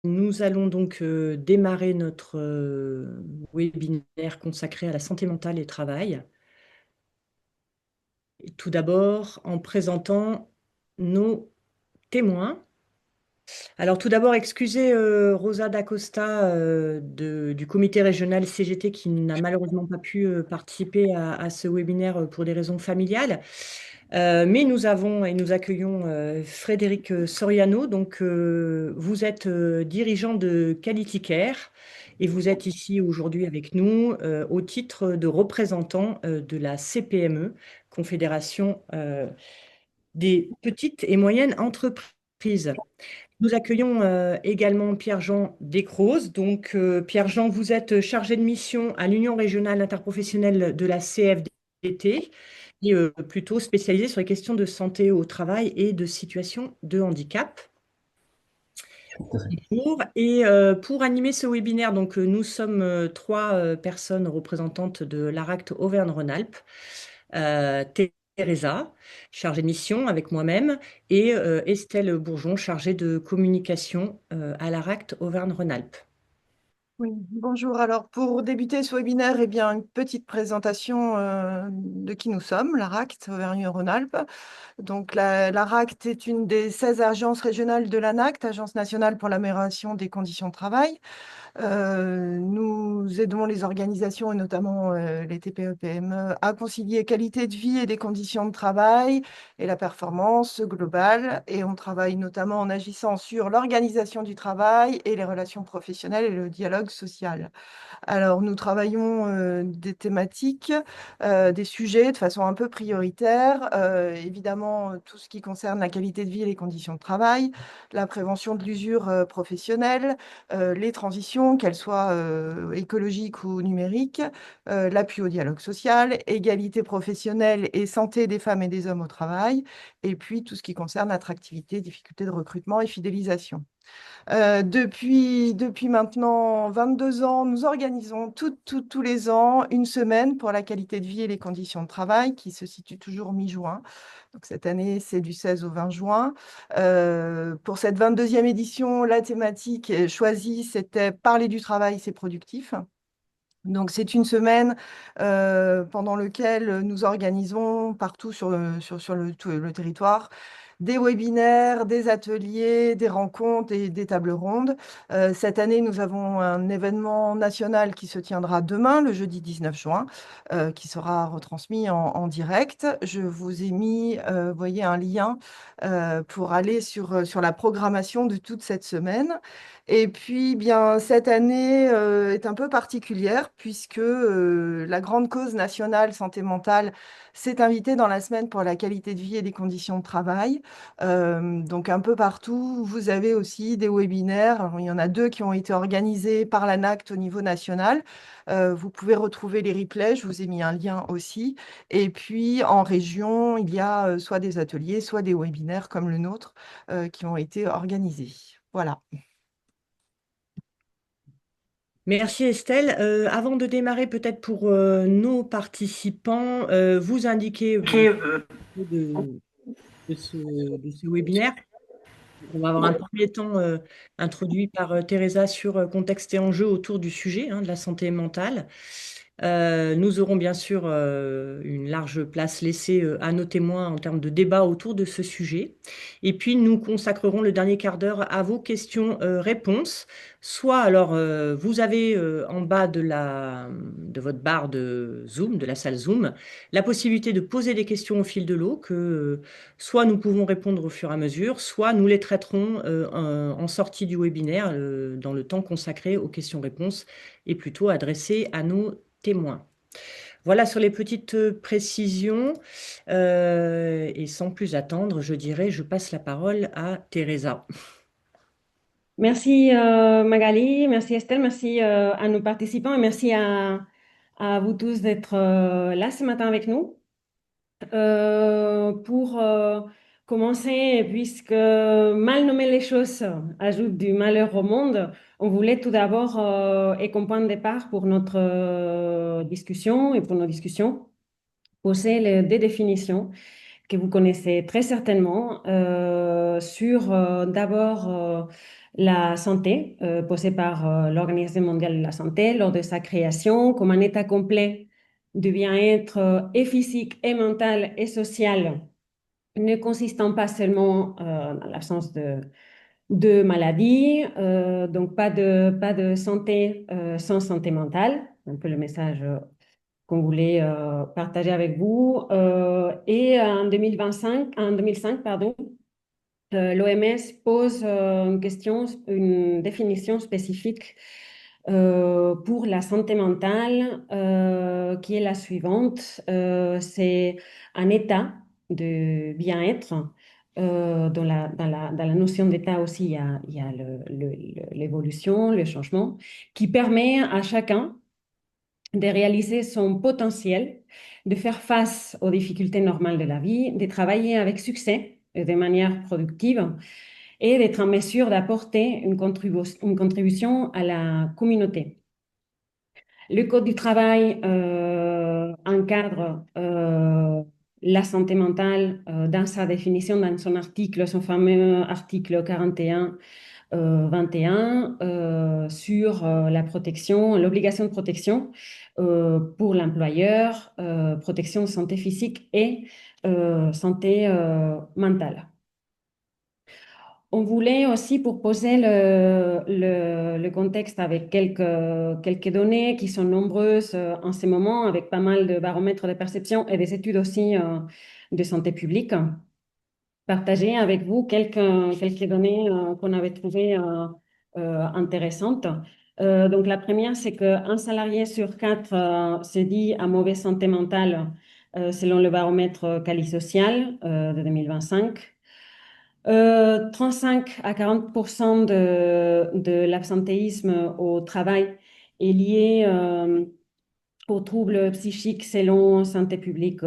Nous allons donc démarrer notre webinaire consacré à la santé mentale et travail. Et tout d'abord, en présentant nos témoins. Alors tout d'abord, excusez Rosa D'Acosta du comité régional CGT qui n'a malheureusement pas pu participer à ce webinaire pour des raisons familiales. Mais nous avons et nous accueillons Frédéric Soriano. Donc, vous êtes dirigeant de Quality Care et vous êtes ici aujourd'hui avec nous au titre de représentant de la CPME, Confédération des petites et moyennes entreprises. Nous accueillons également Pierre-Jean Descrozes. Donc, Pierre-Jean, vous êtes chargé de mission à l'Union régionale interprofessionnelle de la CFDT et plutôt spécialisé sur les questions de santé au travail et de situation de handicap. Pour animer ce webinaire, donc, nous sommes trois personnes représentantes de l'ARACT Auvergne-Rhône-Alpes. Euh, Teresa, chargée de mission avec moi-même, et Estelle Bourgeon, chargée de communication à l'ARACT Auvergne-Rhône-Alpes. Oui, bonjour. Alors, pour débuter ce webinaire, eh bien, une petite présentation de qui nous sommes, l'ARACT Auvergne-Rhône-Alpes. Donc, l'ARACT est une des 16 agences régionales de l'ANACT, Agence nationale pour l'amélioration des conditions de travail. Nous aidons les organisations et notamment les TPE-PME à concilier qualité de vie et des conditions de travail et la performance globale. Et on travaille notamment en agissant sur l'organisation du travail et les relations professionnelles et le dialogue social. Alors, nous travaillons des thématiques, des sujets de façon un peu prioritaire. Évidemment, tout ce qui concerne la qualité de vie et les conditions de travail, la prévention de l'usure professionnelle, les transitions, qu'elles soient écologiques ou numériques, l'appui au dialogue social, égalité professionnelle et santé des femmes et des hommes au travail, et puis tout ce qui concerne l'attractivité, difficultés de recrutement et fidélisation. Depuis maintenant 22 ans, nous organisons tous les ans une semaine pour la qualité de vie et les conditions de travail qui se situe toujours mi-juin. Donc cette année, c'est du 16 au 20 juin. Pour cette 22e édition, la thématique choisie, c'était Parler du travail, c'est productif. Donc, c'est une semaine pendant laquelle nous organisons partout sur le territoire des webinaires, des ateliers, des rencontres et des tables rondes. Cette année, nous avons un événement national qui se tiendra demain, le jeudi 19 juin, qui sera retransmis en direct. Je vous ai mis, vous voyez, un lien pour aller sur la programmation de toute cette semaine. Et puis, bien, cette année est un peu particulière puisque la grande cause nationale santé mentale s'est invitée dans la semaine pour la qualité de vie et des conditions de travail. Donc, un peu partout, vous avez aussi des webinaires. Alors, il y en a deux qui ont été organisés par l'ANACT au niveau national. Vous pouvez retrouver les replays, je vous ai mis un lien aussi. Et puis, en région, il y a soit des ateliers, soit des webinaires comme le nôtre qui ont été organisés. Voilà. Merci Estelle. Avant de démarrer, peut-être pour nos participants, vous indiquer de, de ce webinaire. On va avoir un premier temps introduit par Teresa sur contexte et enjeux autour du sujet de la santé mentale. Nous aurons bien sûr une large place laissée à nos témoins en termes de débat autour de ce sujet. Et puis nous consacrerons le dernier quart d'heure à vos questions-réponses. Soit alors vous avez en bas de votre barre de Zoom, de la salle Zoom, la possibilité de poser des questions au fil de l'eau que soit nous pouvons répondre au fur et à mesure, soit nous les traiterons en sortie du webinaire dans le temps consacré aux questions-réponses et plutôt adressées à nos témoins. Voilà sur les petites précisions. Et sans plus attendre, je dirais, je passe la parole à Teresa. Merci Magali, merci Estelle, merci à nos participants et merci à vous tous d'être là ce matin avec nous. Pour commencer, puisque mal nommer les choses ajoute du malheur au monde, on voulait tout d'abord, et comme point de départ pour notre discussion et pour nos discussions, poser des définitions que vous connaissez très certainement sur d'abord la santé, posée par l'Organisation mondiale de la santé lors de sa création comme un état complet de bien-être et physique et mental et social, ne consistant pas seulement dans l'absence de maladie, donc pas de santé sans santé mentale, un peu le message qu'on voulait partager avec vous. Et en 2005, pardon, l'OMS pose une définition spécifique pour la santé mentale, qui est la suivante. C'est un état de bien-être. Dans la notion d'état aussi, il y a l'évolution, le changement, qui permet à chacun de réaliser son potentiel, de faire face aux difficultés normales de la vie, de travailler avec succès et de manière productive et d'être en mesure d'apporter une contribution à la communauté. Le Code du travail encadre la santé mentale dans sa définition, dans son article, son fameux article 41 21 sur la protection, l'obligation de protection pour l'employeur, protection de santé physique et santé mentale. On voulait aussi, pour poser le contexte avec quelques données qui sont nombreuses en ce moment, avec pas mal de baromètres de perception et des études aussi de santé publique, partager avec vous quelques données qu'on avait trouvées intéressantes. Donc, la première, c'est qu'un salarié sur quatre se dit à mauvaise santé mentale selon le baromètre Cali Social de 2025. 35 à 40% de l'absentéisme au travail est lié aux troubles psychiques selon Santé publique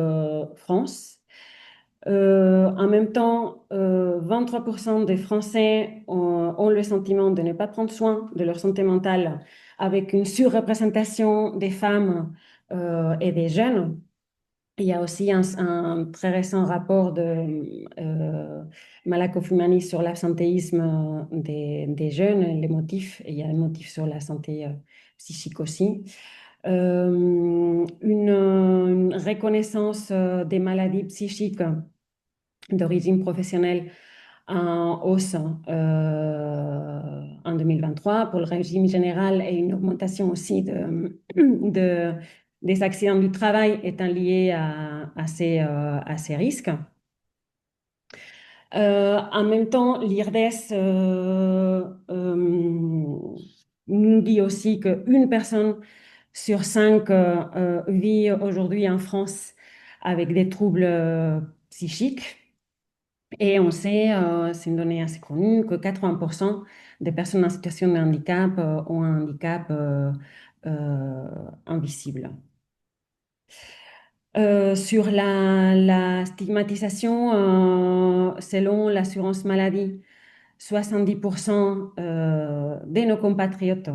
France. En même temps, 23% des Français ont le sentiment de ne pas prendre soin de leur santé mentale, avec une surreprésentation des femmes et des jeunes. Il y a aussi un très récent rapport de Malakoff Humani sur l'absentéisme des jeunes, les motifs, et il y a un motif sur la santé psychique aussi. Une reconnaissance des maladies psychiques d'origine professionnelle en hausse en 2023 pour le régime général et une augmentation aussi des accidents du travail étant liés à ces risques. En même temps, l'IRDES nous dit aussi qu'une personne sur cinq vit aujourd'hui en France avec des troubles psychiques. Et on sait, c'est une donnée assez connue, que 80% des personnes en situation de handicap ont un handicap invisible. Sur la stigmatisation, selon l'assurance maladie, 70% de nos compatriotes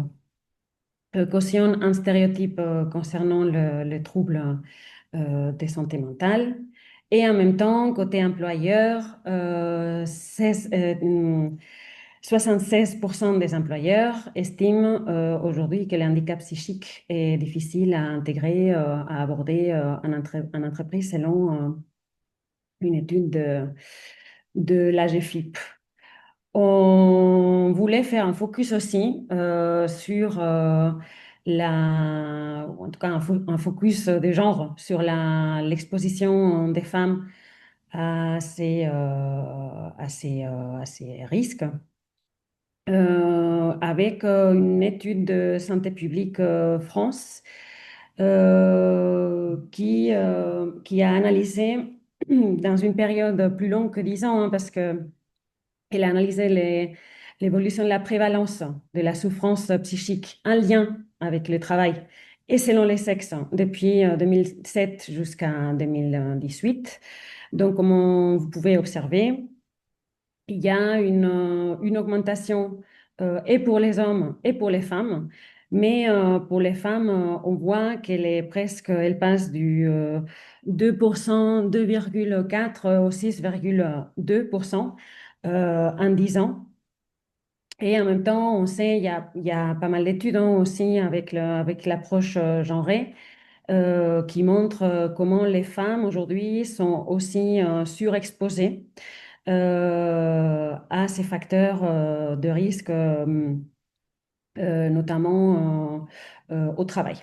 cautionnent un stéréotype concernant le trouble de santé mentale. Et en même temps, côté employeur, 76% des employeurs estiment aujourd'hui que le handicap psychique est difficile à intégrer, à aborder en entreprise selon une étude de l'AGFIP. On voulait faire un focus aussi sur en tout cas un focus de genre sur l'exposition des femmes à ces risques. Avec une étude de Santé publique France qui a analysé dans une période plus longue que 10 ans, parce qu'elle a analysé l'évolution de la prévalence de la souffrance psychique en lien avec le travail et selon les sexes depuis 2007 jusqu'à 2018. Donc, comme vous pouvez observer, il y a une augmentation et pour les hommes et pour les femmes. Mais pour les femmes, on voit elle passe du 2%, 2,4 au 6,2% en 10 ans. Et en même temps, on sait, il y a pas mal d'études hein, aussi avec l'approche genrée qui montrent comment les femmes aujourd'hui sont aussi surexposées à ces facteurs de risque, notamment au travail.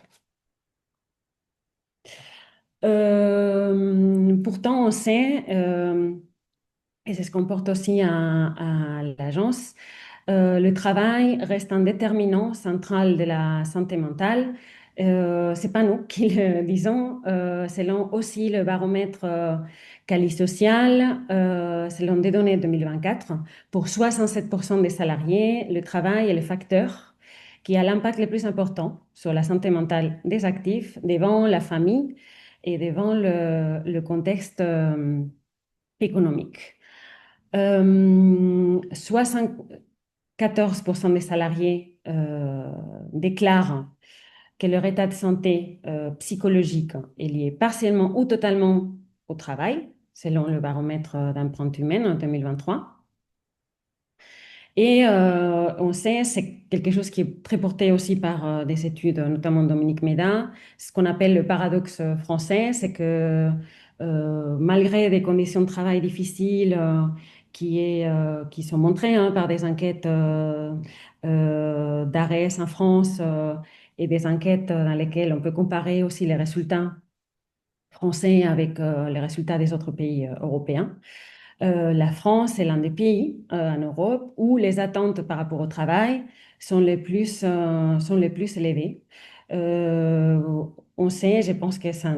Pourtant, on sait, et c'est ce qu'on porte aussi à l'agence, le travail reste un déterminant central de la santé mentale. C'est pas nous qui le disons, selon aussi le baromètre Cali Social, selon des données de 2024, pour 67% des salariés, le travail est le facteur qui a l'impact le plus important sur la santé mentale des actifs, devant la famille et devant le contexte économique. 74% des salariés déclarent que leur état de santé psychologique est lié partiellement ou totalement au travail, selon le baromètre d'empreinte humaine en 2023. Et on sait, c'est quelque chose qui est très porté aussi par des études, notamment Dominique Méda, ce qu'on appelle le paradoxe français, c'est que malgré des conditions de travail difficiles qui sont montrées hein, par des enquêtes d'ARES en France et des enquêtes dans lesquelles on peut comparer aussi les résultats français avec les résultats des autres pays européens. La France est l'un des pays en Europe où les attentes par rapport au travail sont les plus élevées. Euh, on sait, je pense que ça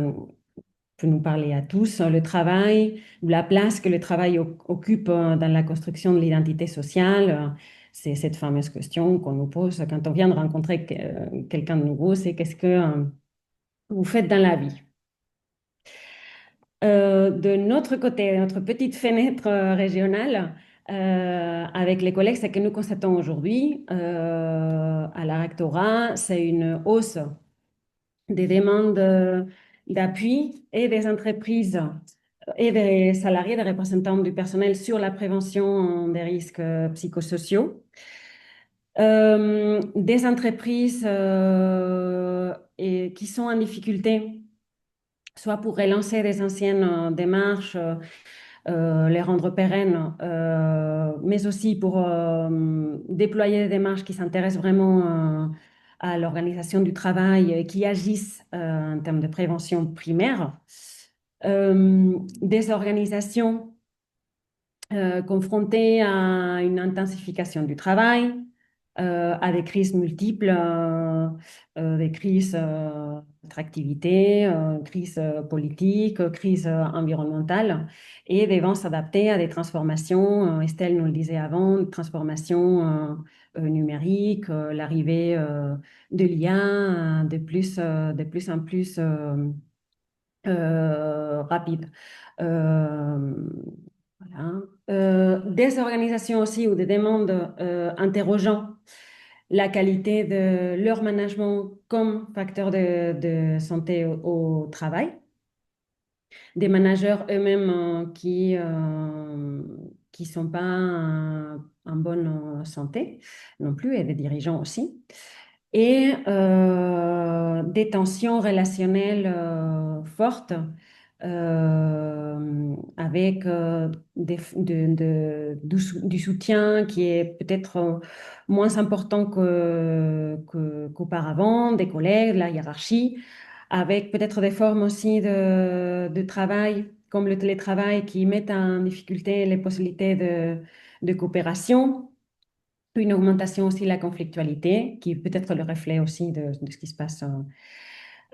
peut nous parler à tous, le travail, la place que le travail occupe dans la construction de l'identité sociale. C'est cette fameuse question qu'on nous pose quand on vient de rencontrer quelqu'un de nouveau, c'est qu'est-ce que vous faites dans la vie? De notre côté, notre petite fenêtre régionale, avec les collègues, c'est que nous constatons aujourd'hui à la rectorat, c'est une hausse des demandes d'appui et des entreprises et des salariés, des représentants du personnel sur la prévention des risques psychosociaux. Des entreprises qui sont en difficulté soit pour relancer des anciennes démarches, les rendre pérennes, mais aussi pour déployer des démarches qui s'intéressent vraiment à l'organisation du travail et qui agissent en termes de prévention primaire. Des organisations confrontées à une intensification du travail, à des crises multiples, des crises d'attractivité, crises politiques, crises environnementales, et devant s'adapter à des transformations, Estelle nous le disait avant, transformations numériques, l'arrivée de l'IA de plus en plus rapide. Voilà. Des organisations aussi ou des demandes interrogeant la qualité de leur management comme facteur de santé au travail. Des managers eux-mêmes qui sont pas en bonne santé non plus, et des dirigeants aussi. Et des tensions relationnelles fortes avec du soutien qui est peut-être moins important qu'auparavant, des collègues, de la hiérarchie, avec peut-être des formes aussi de travail, comme le télétravail, qui mettent en difficulté les possibilités de coopération. Une augmentation aussi de la conflictualité, qui peut être le reflet aussi de ce qui se passe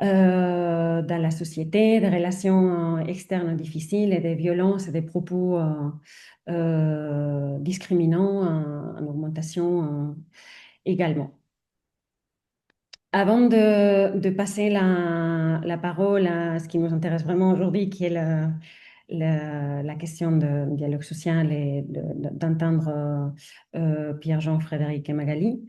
dans la société, des relations externes difficiles et des violences et des propos discriminants en augmentation également. Avant de passer la parole à ce qui nous intéresse vraiment aujourd'hui, qui est la question du dialogue social et d'entendre Pierre-Jean, Frédéric et Magali,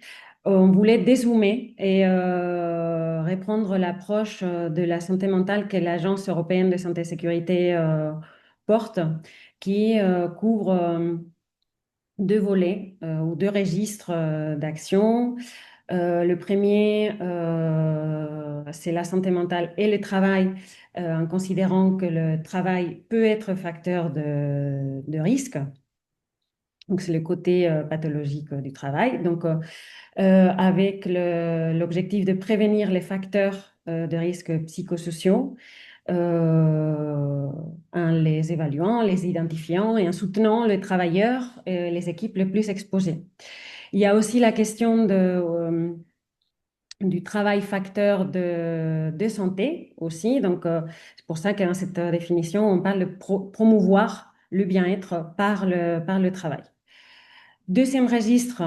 on voulait dézoomer et reprendre l'approche de la santé mentale que l'Agence européenne de santé et sécurité porte, qui couvre deux volets ou deux registres d'action. Le premier, c'est la santé mentale et le travail, en considérant que le travail peut être facteur de risque. Donc, c'est le côté pathologique du travail. Donc, avec l'objectif de prévenir les facteurs de risque psychosociaux en les évaluant, les identifiant et en soutenant les travailleurs et les équipes les plus exposées. Il y a aussi la question du travail facteur de santé aussi. Donc, c'est pour ça que dans cette définition, on parle de promouvoir le bien-être par le travail. Deuxième registre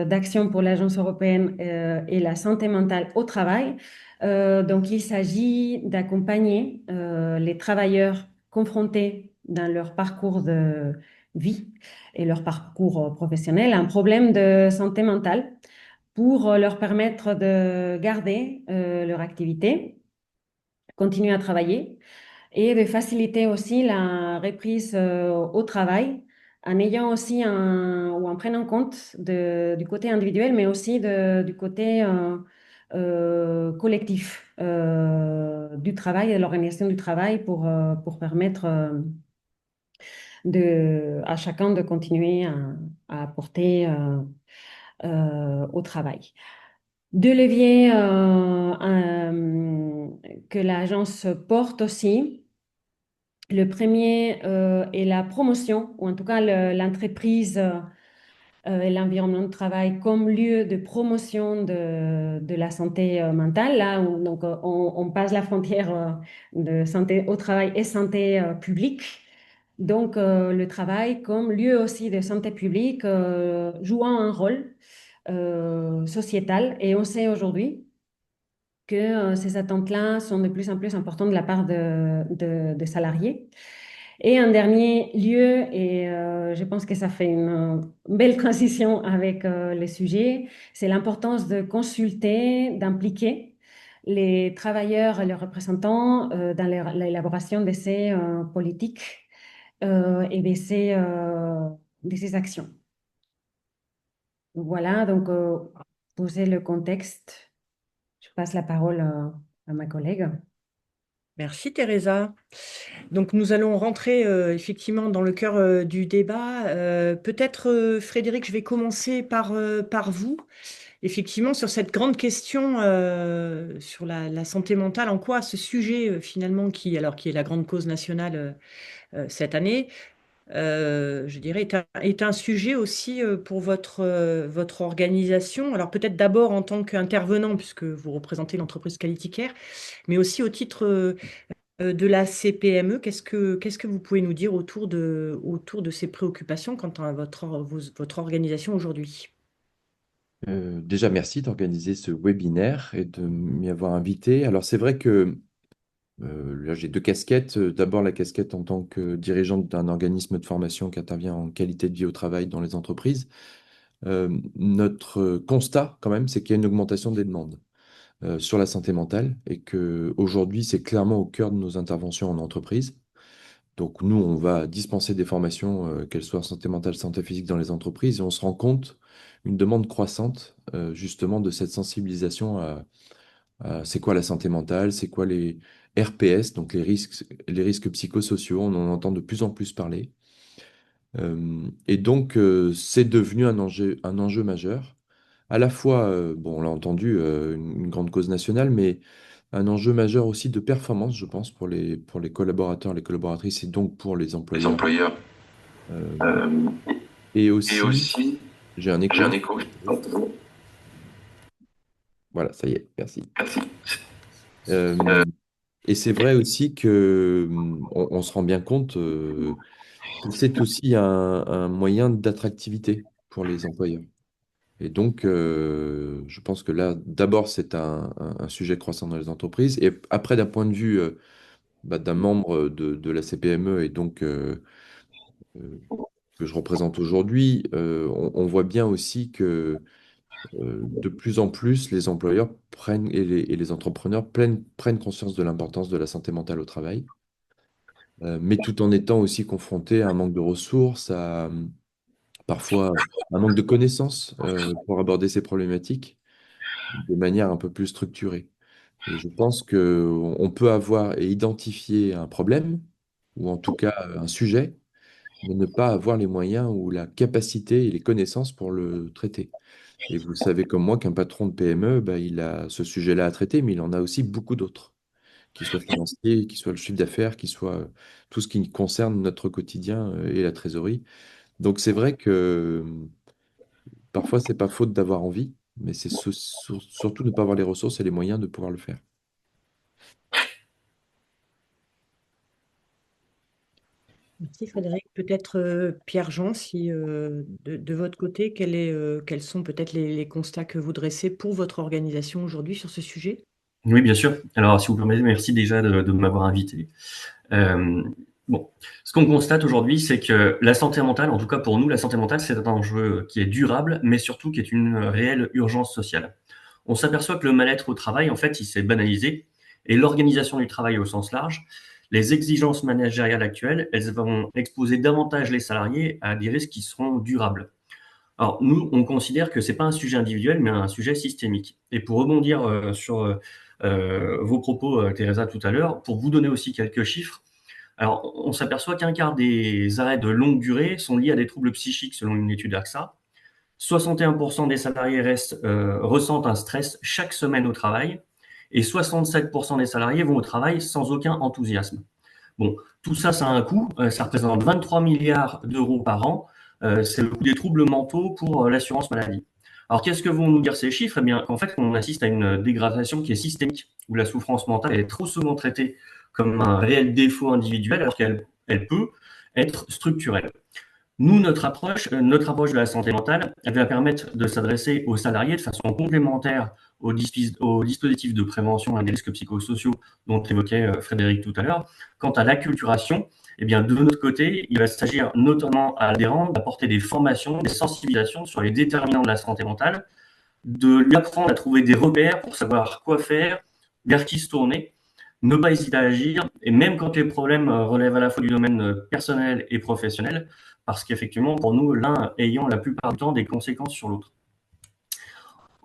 d'action pour l'Agence européenne est la santé mentale au travail. Donc, il s'agit d'accompagner les travailleurs confrontés dans leur parcours de vie et leur parcours professionnel à un problème de santé mentale pour leur permettre de garder leur activité, continuer à travailler et de faciliter aussi la reprise au travail en ayant aussi ou en prenant compte du côté individuel, mais aussi du côté collectif du travail et de l'organisation du travail pour permettre à chacun de continuer à apporter au travail. Deux leviers que l'agence porte aussi. Le premier est la promotion, ou en tout cas l'entreprise et l'environnement de travail comme lieu de promotion de la santé mentale. Là, donc, on passe la frontière de santé au travail et santé publique. Donc, le travail comme lieu aussi de santé publique jouant un rôle sociétal. Et on sait aujourd'hui que ces attentes-là sont de plus en plus importantes de la part de salariés. Et en dernier lieu, et je pense que ça fait une belle transition avec les sujets, c'est l'importance de consulter, d'impliquer les travailleurs et leurs représentants dans l'élaboration de ces politiques et de ces actions. Voilà, donc poser le contexte. Je passe la parole à ma collègue. Merci Teresa. Donc nous allons rentrer effectivement dans le cœur du débat. Peut-être Frédéric, je vais commencer par vous. Effectivement, sur cette grande question sur la santé mentale, en quoi ce sujet finalement qui est la grande cause nationale cette année, je dirais, est un sujet aussi pour votre organisation. Alors peut-être d'abord en tant qu'intervenant, puisque vous représentez l'entreprise Quality Care, mais aussi au titre de la CPME. Qu'est-ce que vous pouvez nous dire autour de ces préoccupations quant à votre organisation aujourd'hui? Déjà, merci d'organiser ce webinaire et de m'y avoir invité. Alors, c'est vrai que là, j'ai deux casquettes. D'abord, la casquette en tant que dirigeante d'un organisme de formation qui intervient en qualité de vie au travail dans les entreprises. Notre constat, quand même, c'est qu'il y a une augmentation des demandes sur la santé mentale et que aujourd'hui, c'est clairement au cœur de nos interventions en entreprise. Donc, nous, on va dispenser des formations, qu'elles soient santé mentale, santé physique dans les entreprises, et on se rend compte une demande croissante, justement, de cette sensibilisation à c'est quoi la santé mentale, c'est quoi les RPS, donc les risques psychosociaux, on en entend de plus en plus parler. Et donc, c'est devenu un enjeu majeur, à la fois, bon, on l'a entendu, une grande cause nationale, mais un enjeu majeur aussi de performance, je pense, pour les collaborateurs, les collaboratrices et donc pour les Les employeurs. employeurs. Euh, Euh, et et aussi, aussi, j'ai un j'ai un écho. écho. Voilà, ça y est, merci. Merci. Euh, et c'est vrai aussi que on se rend bien compte que c'est aussi un moyen d'attractivité pour les employeurs. Et donc, je pense que là, d'abord, c'est un sujet croissant dans les entreprises. Et après, d'un point de vue d'un membre de la CPME et donc euh, que je représente aujourd'hui, on voit bien aussi que de plus en plus, les employeurs prennent et les entrepreneurs prennent conscience de l'importance de la santé mentale au travail, mais tout en étant aussi confrontés à un manque de ressources, parfois un manque de connaissances pour aborder ces problématiques de manière un peu plus structurée. Et je pense qu'on peut avoir et identifier un problème, ou en tout cas un sujet, mais ne pas avoir les moyens ou la capacité et les connaissances pour le traiter. Et vous savez comme moi qu'un patron de PME, bah, il a ce sujet-là à traiter, mais il en a aussi beaucoup d'autres, qu'il soit financier, qu'il soit le chiffre d'affaires, qu'il soit tout ce qui concerne notre quotidien et la trésorerie. Donc c'est vrai que parfois, c'est pas faute d'avoir envie, mais c'est surtout ne pas avoir les ressources et les moyens de pouvoir le faire. Merci Frédéric. Peut-être Pierre-Jean, si de votre côté, quels sont peut-être les constats que vous dressez pour votre organisation aujourd'hui sur ce sujet? Oui, bien sûr. Alors, si vous permettez, merci déjà de m'avoir invité. Bon, ce qu'on constate aujourd'hui, c'est que la santé mentale, en tout cas pour nous, la santé mentale, c'est un enjeu qui est durable, mais surtout qui est une réelle urgence sociale. On s'aperçoit que le mal-être au travail, en fait, il s'est banalisé, et l'organisation du travail au sens large, les exigences managériales actuelles, elles vont exposer davantage les salariés à des risques qui seront durables. Alors, nous, on considère que c'est pas un sujet individuel, mais un sujet systémique. Et pour rebondir sur vos propos, Teresa, tout à l'heure, pour vous donner aussi quelques chiffres, alors, on s'aperçoit qu'un quart des arrêts de longue durée sont liés à des troubles psychiques selon une étude AXA. 61% des salariés ressentent un stress chaque semaine au travail et 67% des salariés vont au travail sans aucun enthousiasme. Bon, tout ça, ça a un coût. Ça représente 23 milliards d'euros par an. C'est le coût des troubles mentaux pour l'assurance maladie. Alors, qu'est-ce que vont nous dire ces chiffres? Eh bien, qu'en fait, on assiste à une dégradation qui est systémique, où la souffrance mentale est trop souvent traitée comme un réel défaut individuel, alors qu'elle peut être structurelle. Nous, notre approche de la santé mentale, elle va permettre de s'adresser aux salariés de façon complémentaire aux dispositifs de prévention des risques psychosociaux dont évoquait Frédéric tout à l'heure. Quant à l'acculturation, eh bien, de notre côté, il va s'agir notamment à l'adhérent d'apporter des formations, des sensibilisations sur les déterminants de la santé mentale, de lui apprendre à trouver des repères pour savoir quoi faire, vers qui se tourner, ne pas hésiter à agir, et même quand les problèmes relèvent à la fois du domaine personnel et professionnel, parce qu'effectivement, pour nous, l'un ayant la plupart du temps des conséquences sur l'autre.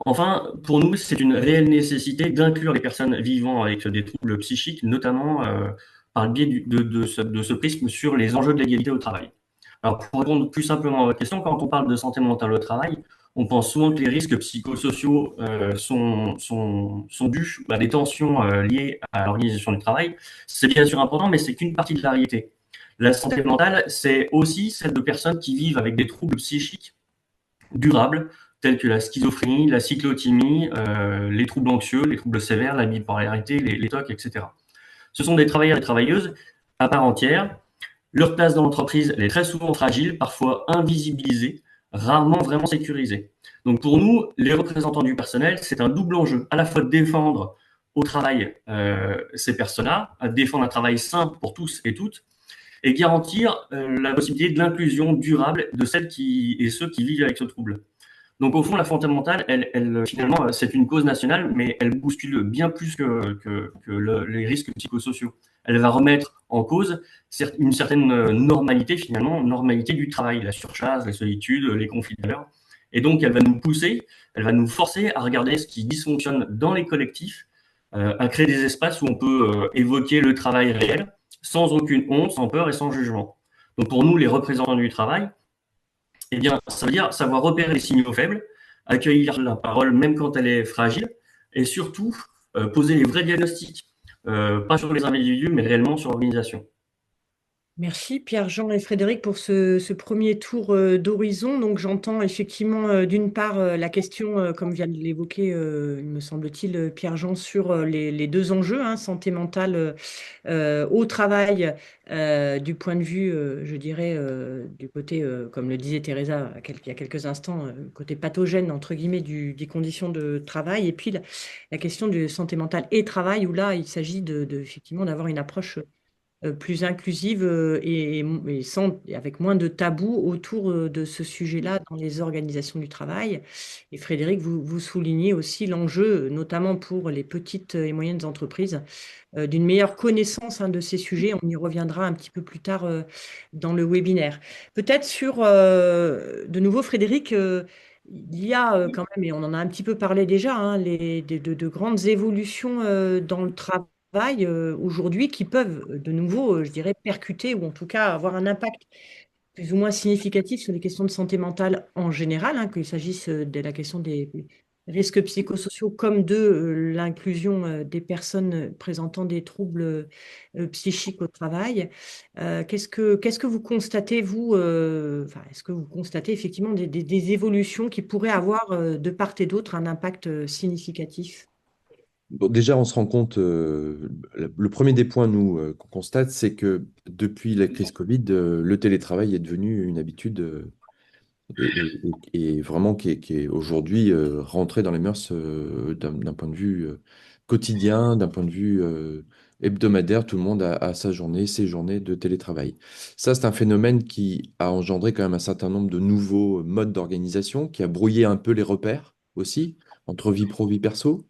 Enfin, pour nous, c'est une réelle nécessité d'inclure les personnes vivant avec des troubles psychiques, notamment par le biais de ce prisme sur les enjeux de l'égalité au travail. Alors, pour répondre plus simplement à votre question, quand on parle de santé mentale au travail, on pense souvent que les risques psychosociaux sont dus à des tensions liées à l'organisation du travail. C'est bien sûr important, mais c'est qu'une partie de la réalité. La santé mentale, c'est aussi celle de personnes qui vivent avec des troubles psychiques durables, tels que la schizophrénie, la cyclothymie, les troubles anxieux, les troubles sévères, la bipolarité, les TOC, etc. Ce sont des travailleurs et travailleuses à part entière. Leur place dans l'entreprise, elle est très souvent fragile, parfois invisibilisée, rarement vraiment sécurisée. Donc pour nous, les représentants du personnel, c'est un double enjeu, à la fois de défendre au travail ces personnes-là, à défendre un travail sain pour tous et toutes, et garantir la possibilité de l'inclusion durable de celles et ceux qui vivent avec ce trouble. Donc au fond, la santé mentale, finalement, c'est une cause nationale, mais elle bouscule bien plus que les risques psychosociaux. Elle va remettre en cause une certaine normalité, finalement, normalité du travail, la surcharge, la solitude, les conflits de valeurs. Et donc, elle va nous pousser, elle va nous forcer à regarder ce qui dysfonctionne dans les collectifs, à créer des espaces où on peut évoquer le travail réel, sans aucune honte, sans peur et sans jugement. Donc pour nous, les représentants du travail, eh bien, ça veut dire savoir repérer les signaux faibles, accueillir la parole même quand elle est fragile, et surtout poser les vrais diagnostics, pas sur les individus, mais réellement sur l'organisation. Merci Pierre-Jean et Frédéric pour ce premier tour d'horizon. Donc j'entends effectivement d'une part la question, comme vient de l'évoquer, il me semble-t-il, Pierre-Jean, sur les deux enjeux, hein, santé mentale au travail, du point de vue, je dirais, du côté, comme le disait Teresa il y a quelques instants, côté pathogène, entre guillemets, des conditions de travail, et puis la question de santé mentale et travail, où là, il s'agit effectivement d'avoir une approche plus inclusive et avec moins de tabous autour de ce sujet-là dans les organisations du travail. Et Frédéric, vous soulignez aussi l'enjeu, notamment pour les petites et moyennes entreprises, d'une meilleure connaissance de ces sujets. On y reviendra un petit peu plus tard dans le webinaire. Peut-être de nouveau, Frédéric, il y a quand même, et on en a un petit peu parlé déjà, de grandes évolutions dans le travail aujourd'hui qui peuvent de nouveau, je dirais, percuter ou en tout cas avoir un impact plus ou moins significatif sur les questions de santé mentale en général, qu'il s'agisse de la question des risques psychosociaux comme de l'inclusion des personnes présentant des troubles psychiques au travail. Qu'est-ce que vous constatez, vous, enfin, est-ce que vous constatez effectivement des évolutions qui pourraient avoir de part et d'autre un impact significatif? Bon, déjà, on se rend compte, le premier des points, nous, qu'on constate, c'est que depuis la crise Covid, le télétravail est devenu une habitude et vraiment qui est aujourd'hui rentré dans les mœurs d'un point de vue quotidien, d'un point de vue hebdomadaire. Tout le monde a sa journée, ses journées de télétravail. Ça, c'est un phénomène qui a engendré quand même un certain nombre de nouveaux modes d'organisation, qui a brouillé un peu les repères aussi entre vie pro, vie perso,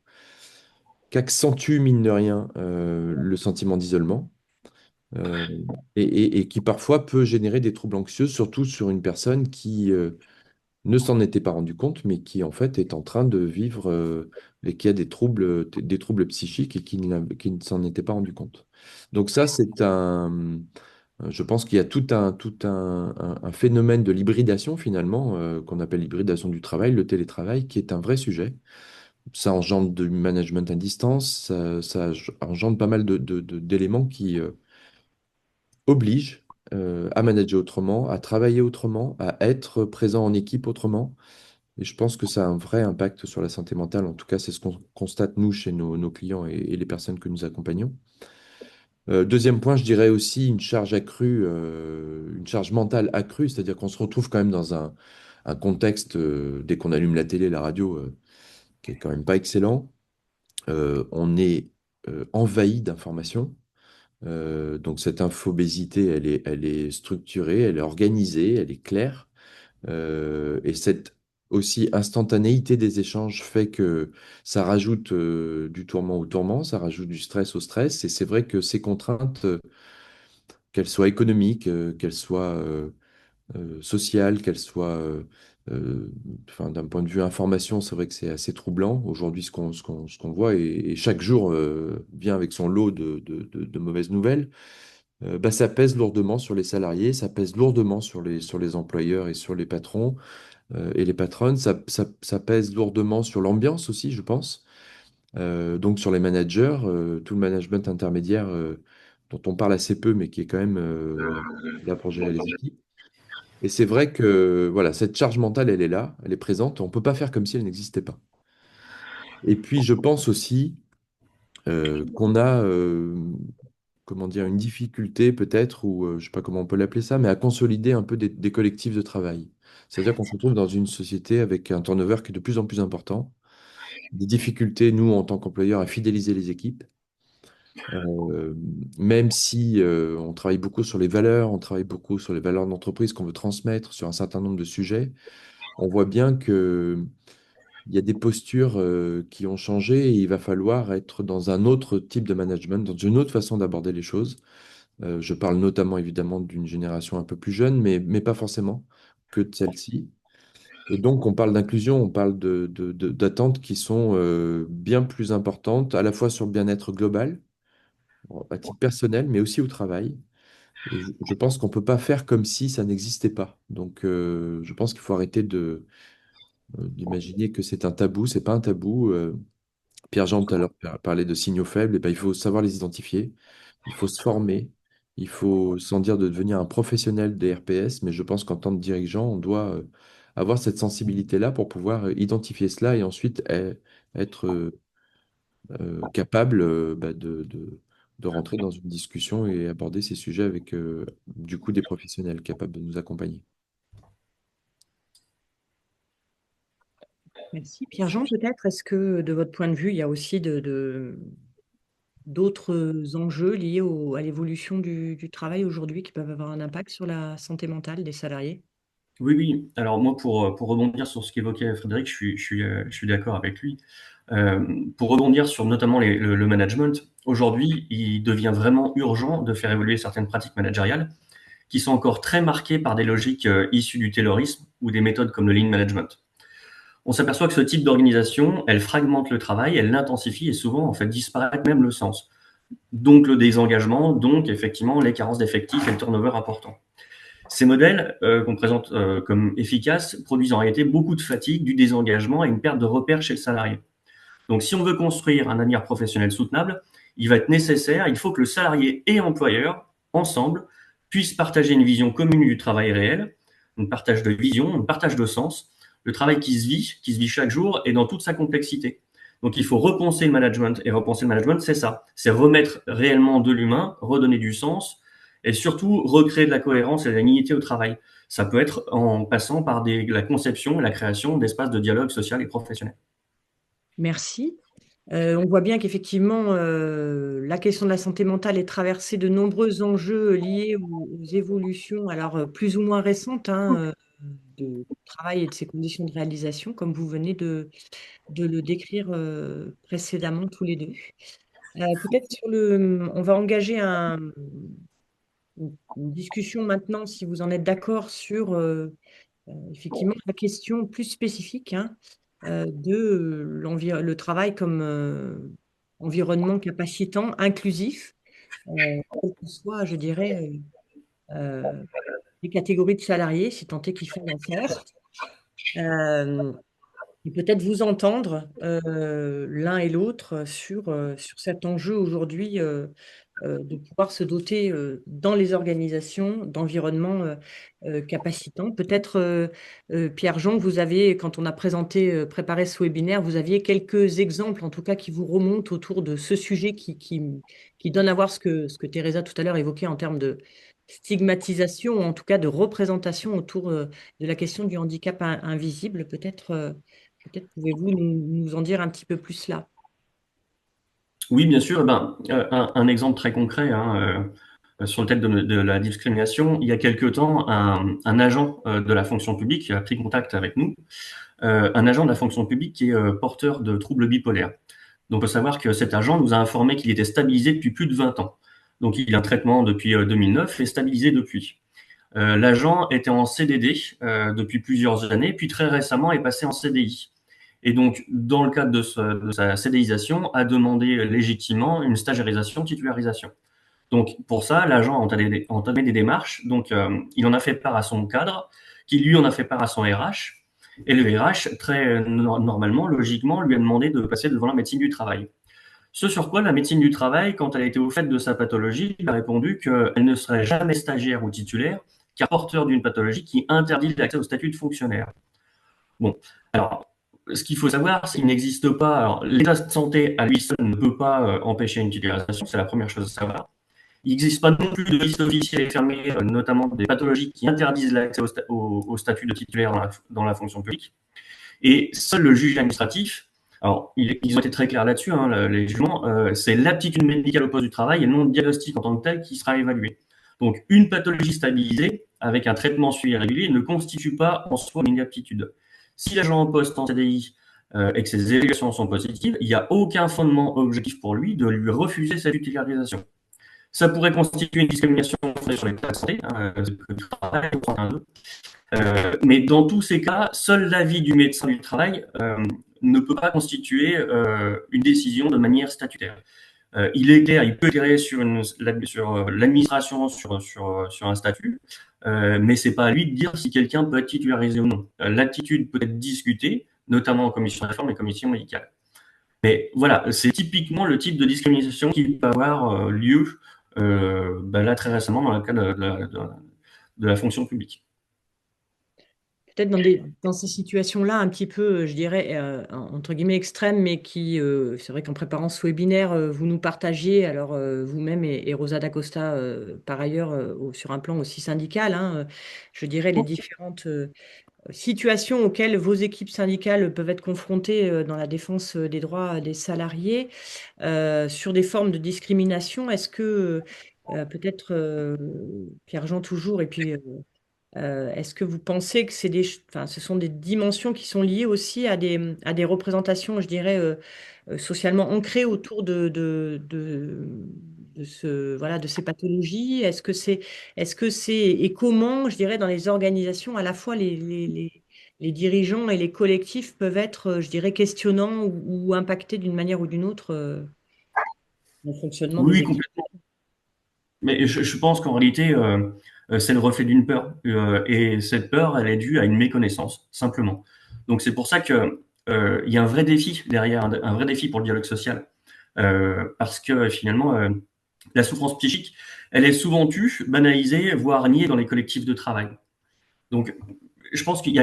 qui accentue, mine de rien, le sentiment d'isolement. euh, et qui parfois peut générer des troubles anxieux, surtout sur une personne qui ne s'en était pas rendu compte, mais qui en fait est en train de vivre et qui a des troubles psychiques et qui ne s'en était pas rendu compte. Donc ça, je pense qu'il y a un phénomène de l'hybridation finalement, qu'on appelle l'hybridation du travail, le télétravail, qui est un vrai sujet. Ça engendre du management à distance, ça engendre pas mal d'éléments qui obligent à manager autrement, à travailler autrement, à être présent en équipe autrement. Et je pense que ça a un vrai impact sur la santé mentale. En tout cas, c'est ce qu'on constate, nous, chez nos clients et les personnes que nous accompagnons. Deuxième point, je dirais aussi une charge accrue, une charge mentale accrue, c'est-à-dire qu'on se retrouve quand même dans un contexte, dès qu'on allume la télé, la radio, qui est quand même pas excellent. On est envahi d'informations. Donc cette infobésité, elle est structurée, elle est organisée, elle est claire. Et cette aussi instantanéité des échanges fait que ça rajoute du tourment au tourment, ça rajoute du stress au stress. Et c'est vrai que ces contraintes, qu'elles soient économiques, qu'elles soient sociales, qu'elles soient euh, enfin, d'un point de vue information, c'est vrai que c'est assez troublant aujourd'hui ce qu'on voit. Et chaque jour vient avec son lot de mauvaises nouvelles. Bah, ça pèse lourdement sur les salariés, ça pèse lourdement sur les employeurs et sur les patrons et les patronnes. Ça pèse lourdement sur l'ambiance aussi, je pense. Donc sur les managers, tout le management intermédiaire dont on parle assez peu, mais qui est quand même là pour gérer les équipes. Et c'est vrai que voilà, cette charge mentale, elle est là, elle est présente. On ne peut pas faire comme si elle n'existait pas. Et puis je pense aussi qu'on a, comment dire, une difficulté peut-être, ou je ne sais pas comment on peut l'appeler ça, mais à consolider un peu des collectifs de travail. C'est-à-dire qu'on se retrouve dans une société avec un turnover qui est de plus en plus important, des difficultés, nous, en tant qu'employeurs, à fidéliser les équipes. Euh, Même si on travaille beaucoup sur les valeurs, on travaille beaucoup sur les valeurs d'entreprise qu'on veut transmettre sur un certain nombre de sujets, on voit bien que il y a des postures qui ont changé et il va falloir être dans un autre type de management, dans une autre façon d'aborder les choses. Je parle notamment évidemment d'une génération un peu plus jeune, mais pas forcément que de celle-ci. Et donc, on parle d'inclusion, on parle d'attentes qui sont bien plus importantes, à la fois sur le bien-être global, bon, à titre personnel, mais aussi au travail. Et je pense qu'on ne peut pas faire comme si ça n'existait pas. Donc, je pense qu'il faut arrêter d'imaginer que c'est un tabou. C'est pas un tabou. Pierre-Jean tout à l'heure parlait de signaux faibles. Et ben, il faut savoir les identifier. Il faut se former. Il faut, sans dire de devenir un professionnel des RPS, mais je pense qu'en tant que dirigeant, on doit avoir cette sensibilité-là pour pouvoir identifier cela et ensuite être capable bah, de rentrer dans une discussion et aborder ces sujets avec du coup des professionnels capables de nous accompagner. Merci. Pierre-Jean, peut-être, est-ce que de votre point de vue, il y a aussi d'autres enjeux liés à l'évolution du travail aujourd'hui qui peuvent avoir un impact sur la santé mentale des salariés? Oui, oui. Alors moi, pour rebondir sur ce qu'évoquait Frédéric, je suis d'accord avec lui. Pour rebondir sur notamment le management, aujourd'hui, il devient vraiment urgent de faire évoluer certaines pratiques managériales qui sont encore très marquées par des logiques issues du taylorisme ou des méthodes comme le lean management. On s'aperçoit que ce type d'organisation, elle fragmente le travail, elle l'intensifie et souvent en fait disparaît même le sens. Donc le désengagement, donc effectivement les carences d'effectifs et le turnover important. Ces modèles qu'on présente comme efficaces produisent en réalité beaucoup de fatigue, du désengagement et une perte de repères chez le salarié. Donc si on veut construire un avenir professionnel soutenable, il va être nécessaire, il faut que le salarié et l'employeur, ensemble, puissent partager une vision commune du travail réel, un partage de vision, un partage de sens, le travail qui se vit chaque jour et dans toute sa complexité. Donc il faut repenser le management, et repenser le management, c'est ça, c'est remettre réellement de l'humain, redonner du sens, et surtout recréer de la cohérence et de la dignité au travail. Ça peut être en passant par la conception et la création d'espaces de dialogue social et professionnel. Merci. On voit bien qu'effectivement, la question de la santé mentale est traversée de nombreux enjeux liés aux évolutions, alors plus ou moins récentes, hein, de travail et de ses conditions de réalisation, comme vous venez de le décrire précédemment tous les deux. Peut-être on va engager une discussion maintenant, si vous en êtes d'accord, sur effectivement la question plus spécifique, hein, le travail comme environnement capacitant, inclusif, quelles que soient, je dirais, les catégories de salariés, si tant est qu'il faut en faire. Euh, et peut-être vous entendre l'un et l'autre sur cet enjeu aujourd'hui de pouvoir se doter dans les organisations d'environnements capacitants. Peut-être, Pierre-Jean, vous avez, quand on a préparé ce webinaire, vous aviez quelques exemples, en tout cas, qui vous remontent autour de ce sujet qui donne à voir ce que Teresa tout à l'heure évoquait en termes de stigmatisation, ou en tout cas de représentation autour de la question du handicap invisible. Peut-être pouvez-vous nous en dire un petit peu plus là. Oui, bien sûr. Un exemple très concret sur le thème de la discrimination. Il y a quelque temps, un agent de la fonction publique a pris contact avec nous, un agent de la fonction publique qui est porteur de troubles bipolaires. Donc, il faut savoir que cet agent nous a informé qu'il était stabilisé depuis plus de 20 ans. Donc, il a un traitement depuis 2009 et stabilisé depuis. L'agent était en CDD depuis plusieurs années, puis très récemment est passé en CDI. Et donc, dans le cadre de sa CDIsation, a demandé légitimement une stagiarisation, titularisation. Donc, pour ça, l'agent a entamé des démarches. Donc, il en a fait part à son cadre, qui lui en a fait part à son RH. Et le RH, très normalement, logiquement, lui a demandé de passer devant la médecine du travail. Ce sur quoi la médecine du travail, quand elle a été au fait de sa pathologie, lui a répondu qu'elle ne serait jamais stagiaire ou titulaire, car porteur d'une pathologie qui interdit l'accès au statut de fonctionnaire. Bon, alors, ce qu'il faut savoir, c'est qu'il n'existe pas. Alors, l'état de santé à lui seul ne peut pas empêcher une titularisation, c'est la première chose à savoir. Il n'existe pas non plus de liste officielle et fermée, notamment des pathologies qui interdisent l'accès au statut de titulaire dans la fonction publique. Et seul le juge administratif, alors ils ont été très clairs là-dessus, hein, les jugements, c'est l'aptitude médicale au poste du travail et non le diagnostic en tant que tel qui sera évalué. Donc, une pathologie stabilisée avec un traitement suivi et régulier ne constitue pas en soi une inaptitude. Si l'agent en poste en CDI et que ses évaluations sont positives, il n'y a aucun fondement objectif pour lui de lui refuser cette titularisation. Ça pourrait constituer une discrimination sur l'état de santé, du travail, mais dans tous ces cas, seul l'avis du médecin du travail ne peut pas constituer une décision de manière statutaire. Il est clair, il peut éclairer sur l'administration, sur un statut, mais c'est pas à lui de dire si quelqu'un peut être titularisé ou non. L'attitude peut être discutée, notamment en commission de réforme et commission médicale. Mais voilà, c'est typiquement le type de discrimination qui peut avoir lieu là très récemment dans le cadre de la fonction publique. peut-être dans ces situations-là un petit peu, je dirais, entre guillemets extrêmes, mais qui, c'est vrai qu'en préparant ce webinaire, vous nous partagiez, alors vous-même et Rosa D'Acosta, par ailleurs, sur un plan aussi syndical, hein, je dirais les différentes situations auxquelles vos équipes syndicales peuvent être confrontées dans la défense des droits des salariés, sur des formes de discrimination. Est-ce que peut-être Pierre-Jean toujours, et puis est-ce que vous pensez que enfin, ce sont des dimensions qui sont liées aussi à des représentations, je dirais, socialement ancrées autour voilà, de ces pathologies? Est-ce que c'est, et comment, je dirais, dans les organisations, à la fois les dirigeants et les collectifs peuvent être, je dirais, questionnants ou impactés d'une manière ou d'une autre dans le fonctionnement Oui, des oui, équipes? complètement. Mais je pense qu'en réalité, c'est le reflet d'une peur. Et cette peur, elle est due à une méconnaissance, simplement. Donc c'est pour ça que il y a un vrai défi derrière, un vrai défi pour le dialogue social. Parce que finalement, la souffrance psychique, elle est souvent tue, banalisée, voire niée dans les collectifs de travail. Donc je pense qu'il y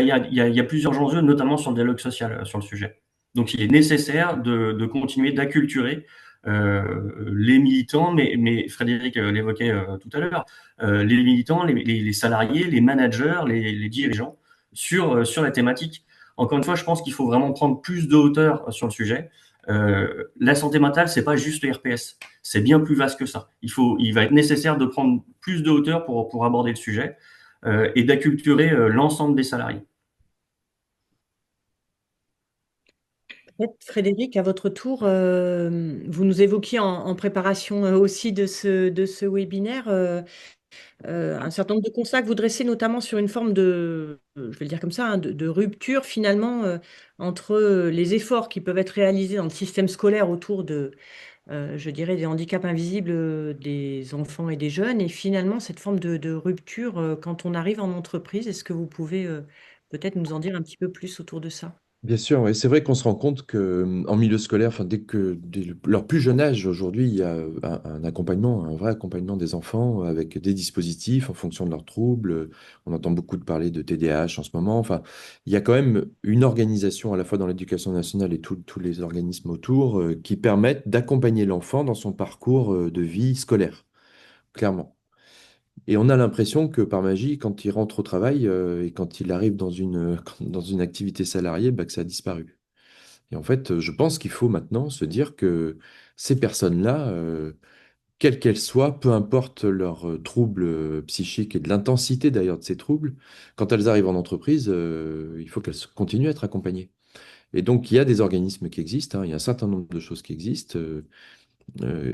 a plusieurs enjeux, notamment sur le dialogue social, sur le sujet. Donc il est nécessaire de continuer d'acculturer les militants, mais Frédéric l'évoquait tout à l'heure, les militants, les salariés, les managers, les dirigeants sur la thématique. Encore une fois, je pense qu'il faut vraiment prendre plus de hauteur sur le sujet. La santé mentale, c'est pas juste le RPS, c'est bien plus vaste que ça. Il va être nécessaire de prendre plus de hauteur pour aborder le sujet et d'acculturer l'ensemble des salariés. Peut-être, Frédéric, à votre tour, vous nous évoquiez en préparation aussi de ce webinaire un certain nombre de constats que vous dressez, notamment sur une forme je vais le dire comme ça, hein, de rupture finalement entre les efforts qui peuvent être réalisés dans le système scolaire autour je dirais, des handicaps invisibles des enfants et des jeunes, et finalement cette forme de rupture quand on arrive en entreprise. Est-ce que vous pouvez peut-être nous en dire un petit peu plus autour de ça? Bien sûr, ouais. C'est vrai qu'on se rend compte que en milieu scolaire, enfin, dès leur plus jeune âge, aujourd'hui, il y a un accompagnement, un vrai accompagnement des enfants avec des dispositifs en fonction de leurs troubles. On entend beaucoup de parler de TDAH en ce moment. Enfin, il y a quand même une organisation à la fois dans l'éducation nationale et tous les organismes autour qui permettent d'accompagner l'enfant dans son parcours de vie scolaire, clairement. Et on a l'impression que par magie, quand il rentre au travail et quand il arrive dans une activité salariée, bah, que ça a disparu. Et en fait, je pense qu'il faut maintenant se dire que ces personnes-là, quelles qu'elles soient, peu importe leurs troubles psychiques et de l'intensité d'ailleurs de ces troubles, quand elles arrivent en entreprise, il faut qu'elles continuent à être accompagnées. Et donc, il y a des organismes qui existent, hein, il y a un certain nombre de choses qui existent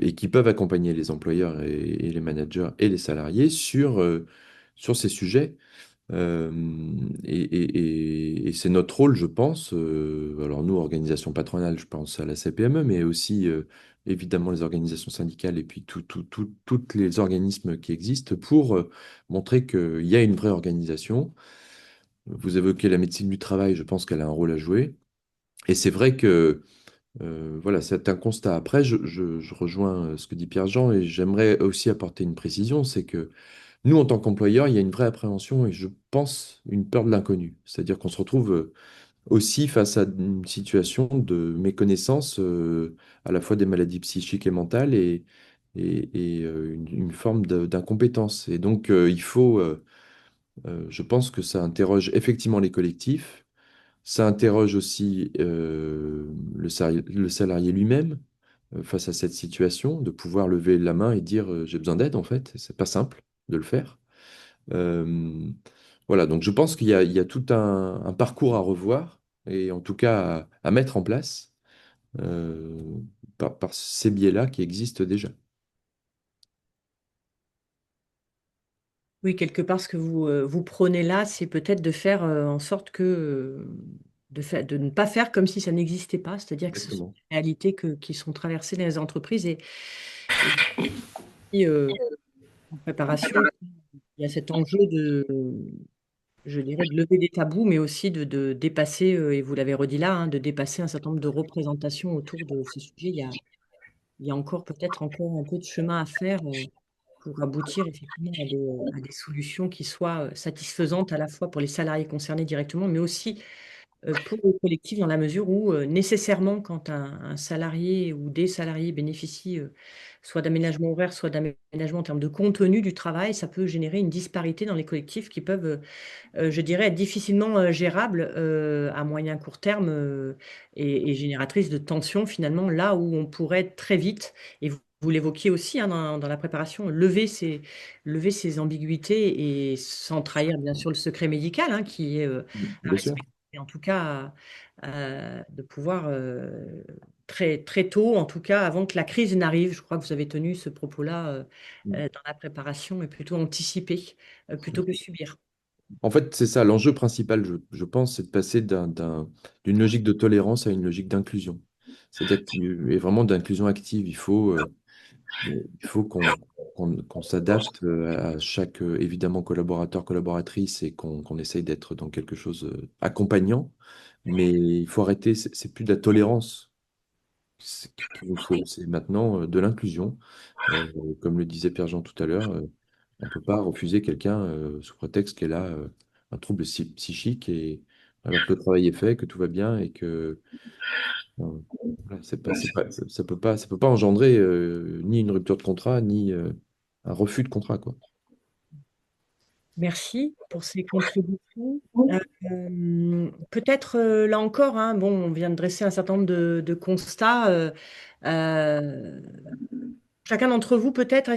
et qui peuvent accompagner les employeurs et les managers et les salariés sur ces sujets. Euh, et c'est notre rôle, je pense. Alors nous, organisation patronale, je pense à la CPME, mais aussi évidemment les organisations syndicales et puis tous les organismes qui existent pour montrer qu'il y a une vraie organisation. Vous évoquez la médecine du travail, je pense qu'elle a un rôle à jouer. Et c'est vrai que voilà, c'est un constat. Après, je rejoins ce que dit Pierre-Jean et j'aimerais aussi apporter une précision, c'est que nous, en tant qu'employeurs, il y a une vraie appréhension et je pense une peur de l'inconnu. C'est-à-dire qu'on se retrouve aussi face à une situation de méconnaissance à la fois des maladies psychiques et mentales et une forme d'incompétence. Et donc, je pense que ça interroge effectivement les collectifs, ça interroge aussi le salarié lui-même face à cette situation, de pouvoir lever la main et dire j'ai besoin d'aide en fait. C'est pas simple de le faire. Euh, voilà, donc je pense il y a tout un parcours à revoir et en tout cas à mettre en place euh, par ces biais-là qui existent déjà. Oui, quelque part, ce que vous prônez là, c'est peut-être de faire en sorte de ne pas faire comme si ça n'existait pas, c'est-à-dire que ce sont Exactement. des réalités qui sont traversées dans les entreprises et, en préparation, il y a cet enjeu je dirais, de lever des tabous, mais aussi de dépasser, et vous l'avez redit là, hein, de dépasser un certain nombre de représentations autour de ce sujet. Il y a encore peut-être encore un peu de chemin à faire. pour aboutir effectivement à des solutions qui soient satisfaisantes à la fois pour les salariés concernés directement, mais aussi pour le collectif dans la mesure où nécessairement quand un salarié ou des salariés bénéficient soit d'aménagement horaire, soit d'aménagement en termes de contenu du travail, ça peut générer une disparité dans les collectifs qui peuvent, je dirais, être difficilement gérables à moyen court terme et génératrices de tensions finalement là où on pourrait très vite, et vous l'évoquiez aussi hein, dans la préparation, lever ces ambiguïtés et sans trahir bien sûr le secret médical hein, qui est à Bien sûr. respecter, et en tout cas de pouvoir très, très tôt, en tout cas avant que la crise n'arrive, je crois que vous avez tenu ce propos-là dans la préparation, et plutôt anticiper plutôt que subir. En fait, c'est ça, l'enjeu principal, je pense, c'est de passer d'une logique de tolérance à une logique d'inclusion. C'est-à-dire et vraiment d'inclusion active. Il faut qu'on s'adapte à chaque, évidemment, collaborateur, collaboratrice et qu'on essaye d'être dans quelque chose accompagnant. Mais il faut arrêter, c'est plus de la tolérance qu'il nous faut, c'est maintenant de l'inclusion. Comme le disait Pierre-Jean tout à l'heure, on ne peut pas refuser quelqu'un sous prétexte qu'elle a un trouble psychique alors que le travail est fait, que tout va bien et que voilà, ça peut pas engendrer ni une rupture de contrat, ni un refus de contrat, quoi. Merci pour ces contributions. Peut-être là encore, hein, bon, on vient de dresser un certain nombre de constats. Euh, Chacun d'entre vous, peut-être,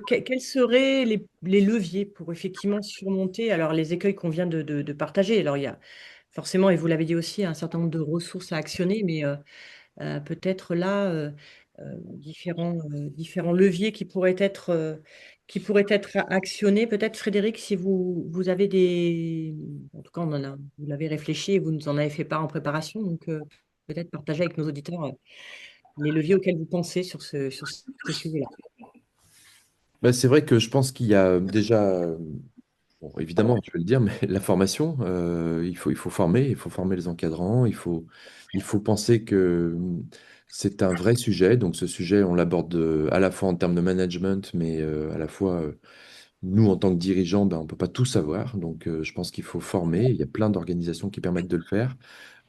quels seraient les leviers pour effectivement surmonter alors, les écueils qu'on vient de partager? Alors, il y a forcément, et vous l'avez dit aussi, un certain nombre de ressources à actionner, mais peut-être là, différents leviers qui pourraient être actionnés. Peut-être, Frédéric, si vous avez En tout cas, vous l'avez réfléchi et vous nous en avez fait part en préparation, donc peut-être partager avec nos auditeurs les leviers auxquels vous pensez sur ces sujets-là. Bah, c'est vrai que je pense qu'il y a déjà, bon, évidemment, je vais le dire, mais la formation, il faut former les encadrants, il faut penser que c'est un vrai sujet. Donc ce sujet, on l'aborde à la fois en termes de management, mais à la fois, nous, en tant que dirigeants, ben, on ne peut pas tout savoir. Donc je pense qu'il faut former. Il y a plein d'organisations qui permettent de le faire.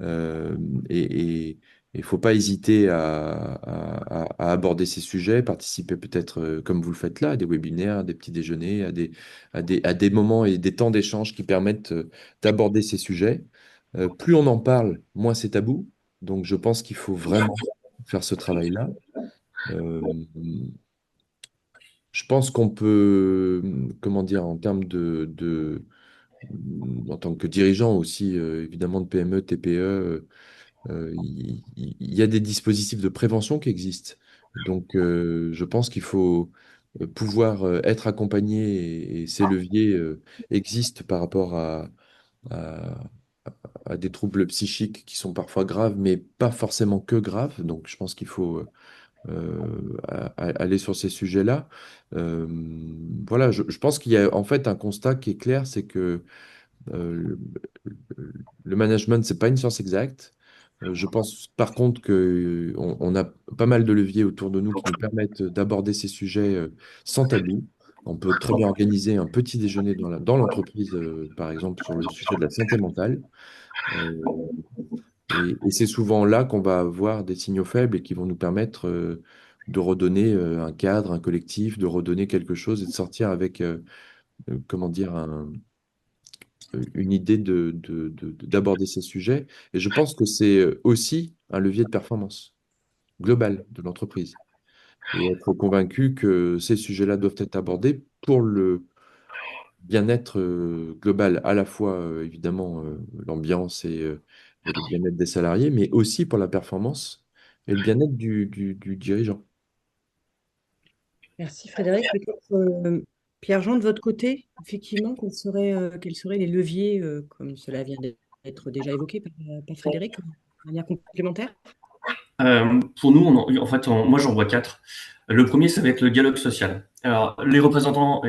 Euh, et il ne faut pas hésiter à aborder ces sujets, participer peut-être, comme vous le faites là, à des webinaires, à des petits déjeuners, à des moments et des temps d'échange qui permettent d'aborder ces sujets. Plus on en parle, moins c'est tabou. Donc je pense qu'il faut vraiment faire ce travail-là. Euh, je pense qu'on peut, comment dire, en termes en tant que dirigeant aussi, évidemment, de PME, TPE, il y a des dispositifs de prévention qui existent. Donc, je pense qu'il faut pouvoir être accompagné et ces leviers existent par rapport à, à des troubles psychiques qui sont parfois graves, mais pas forcément que graves. Donc, je pense qu'il faut aller sur ces sujets-là. Euh, voilà, je pense qu'il y a en fait un constat qui est clair, c'est que euh, le management, c'est pas une science exacte. Je pense par contre que on a pas mal de leviers autour de nous qui nous permettent d'aborder ces sujets sans tabou. On peut très bien organiser un petit déjeuner dans l'entreprise, par exemple, sur le sujet de la santé mentale. Euh, et c'est souvent là qu'on va avoir des signaux faibles et qui vont nous permettre de redonner un cadre, un collectif, de redonner quelque chose et de sortir avec, comment dire, une idée d'aborder ces sujets. Et je pense que c'est aussi un levier de performance globale de l'entreprise. Et être convaincu que ces sujets-là doivent être abordés pour le bien-être global, à la fois évidemment l'ambiance et le bien-être des salariés, mais aussi pour la performance et le bien-être du dirigeant. Merci Frédéric. Peut-être Pierre-Jean, de votre côté, effectivement, quels seraient les leviers, comme cela vient d'être déjà évoqué par Frédéric, de manière complémentaire? Pour nous, moi j'en vois quatre. Le premier, ça va être le dialogue social. Alors, les représentants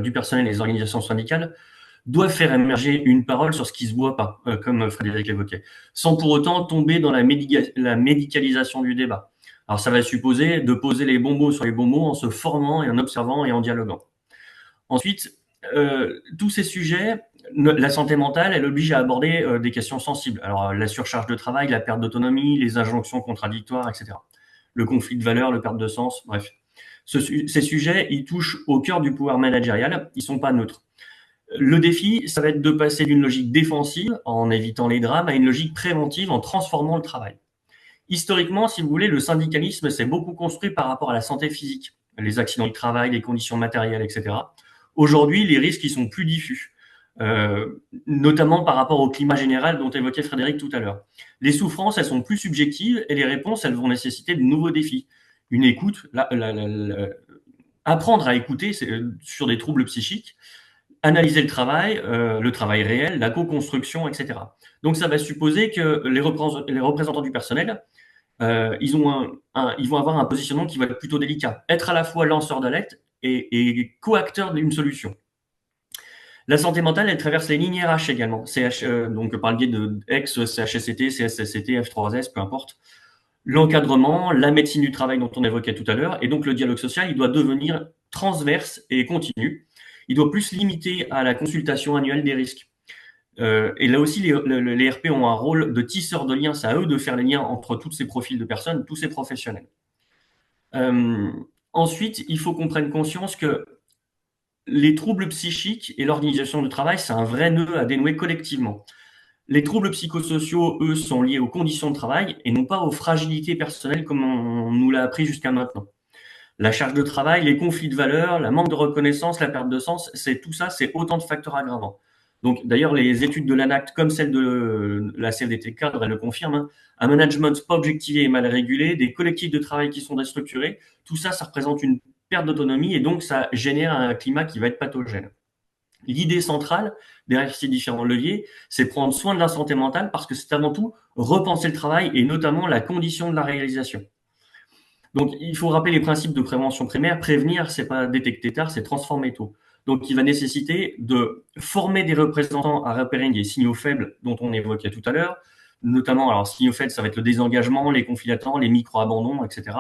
du personnel et les organisations syndicales doivent faire émerger une parole sur ce qui se voit pas, comme Frédéric l'évoquait, sans pour autant tomber dans la médicalisation du débat. Alors, ça va supposer de poser les bons mots sur les bons mots en se formant et en observant et en dialoguant. Ensuite, tous ces sujets, la santé mentale, elle oblige à aborder des questions sensibles. Alors, la surcharge de travail, la perte d'autonomie, les injonctions contradictoires, etc. Le conflit de valeurs, le perte de sens, bref. Ces sujets, ils touchent au cœur du pouvoir managérial, ils sont pas neutres. Le défi, ça va être de passer d'une logique défensive, en évitant les drames, à une logique préventive, en transformant le travail. Historiquement, si vous voulez, le syndicalisme s'est beaucoup construit par rapport à la santé physique, les accidents du travail, les conditions matérielles, etc. Aujourd'hui, les risques ils sont plus diffus, notamment par rapport au climat général dont évoquait Frédéric tout à l'heure. Les souffrances, elles sont plus subjectives et les réponses, elles vont nécessiter de nouveaux défis. Une écoute, apprendre à écouter sur des troubles psychiques, analyser le travail réel, la co-construction, etc. Donc, ça va supposer que les représentants du personnel, ils vont avoir un positionnement qui va être plutôt délicat. Être à la fois lanceur d'alerte et co-acteur d'une solution. La santé mentale, elle traverse les lignes RH également. Donc, par le biais de ex-CHSCT, CSSCT, F3S, peu importe. L'encadrement, la médecine du travail dont on évoquait tout à l'heure, et donc le dialogue social, il doit devenir transverse et continu. Il doit plus se limiter à la consultation annuelle des risques. Et là aussi, les RP ont un rôle de tisseur de liens. C'est à eux de faire les liens entre tous ces profils de personnes, tous ces professionnels. Ensuite, il faut qu'on prenne conscience que les troubles psychiques et l'organisation du travail, c'est un vrai nœud à dénouer collectivement. Les troubles psychosociaux, eux, sont liés aux conditions de travail et non pas aux fragilités personnelles comme on nous l'a appris jusqu'à maintenant. La charge de travail, les conflits de valeurs, la manque de reconnaissance, la perte de sens, tout ça, c'est autant de facteurs aggravants. Donc, d'ailleurs, les études de l'ANACT, comme celle de la CFDT cadre, elles le confirment, hein, un management pas objectivé et mal régulé, des collectifs de travail qui sont déstructurés, tout ça, ça représente une perte d'autonomie et donc ça génère un climat qui va être pathogène. L'idée centrale derrière ces différents leviers, c'est prendre soin de la santé mentale parce que c'est avant tout repenser le travail et notamment la condition de la réalisation. Donc, il faut rappeler les principes de prévention primaire. Prévenir, c'est pas détecter tard, c'est transformer tôt. Donc, il va nécessiter de former des représentants à repérer des signaux faibles dont on évoquait tout à l'heure, notamment, alors, signaux faibles, ça va être le désengagement, les conflits latents, les micro-abandons, etc.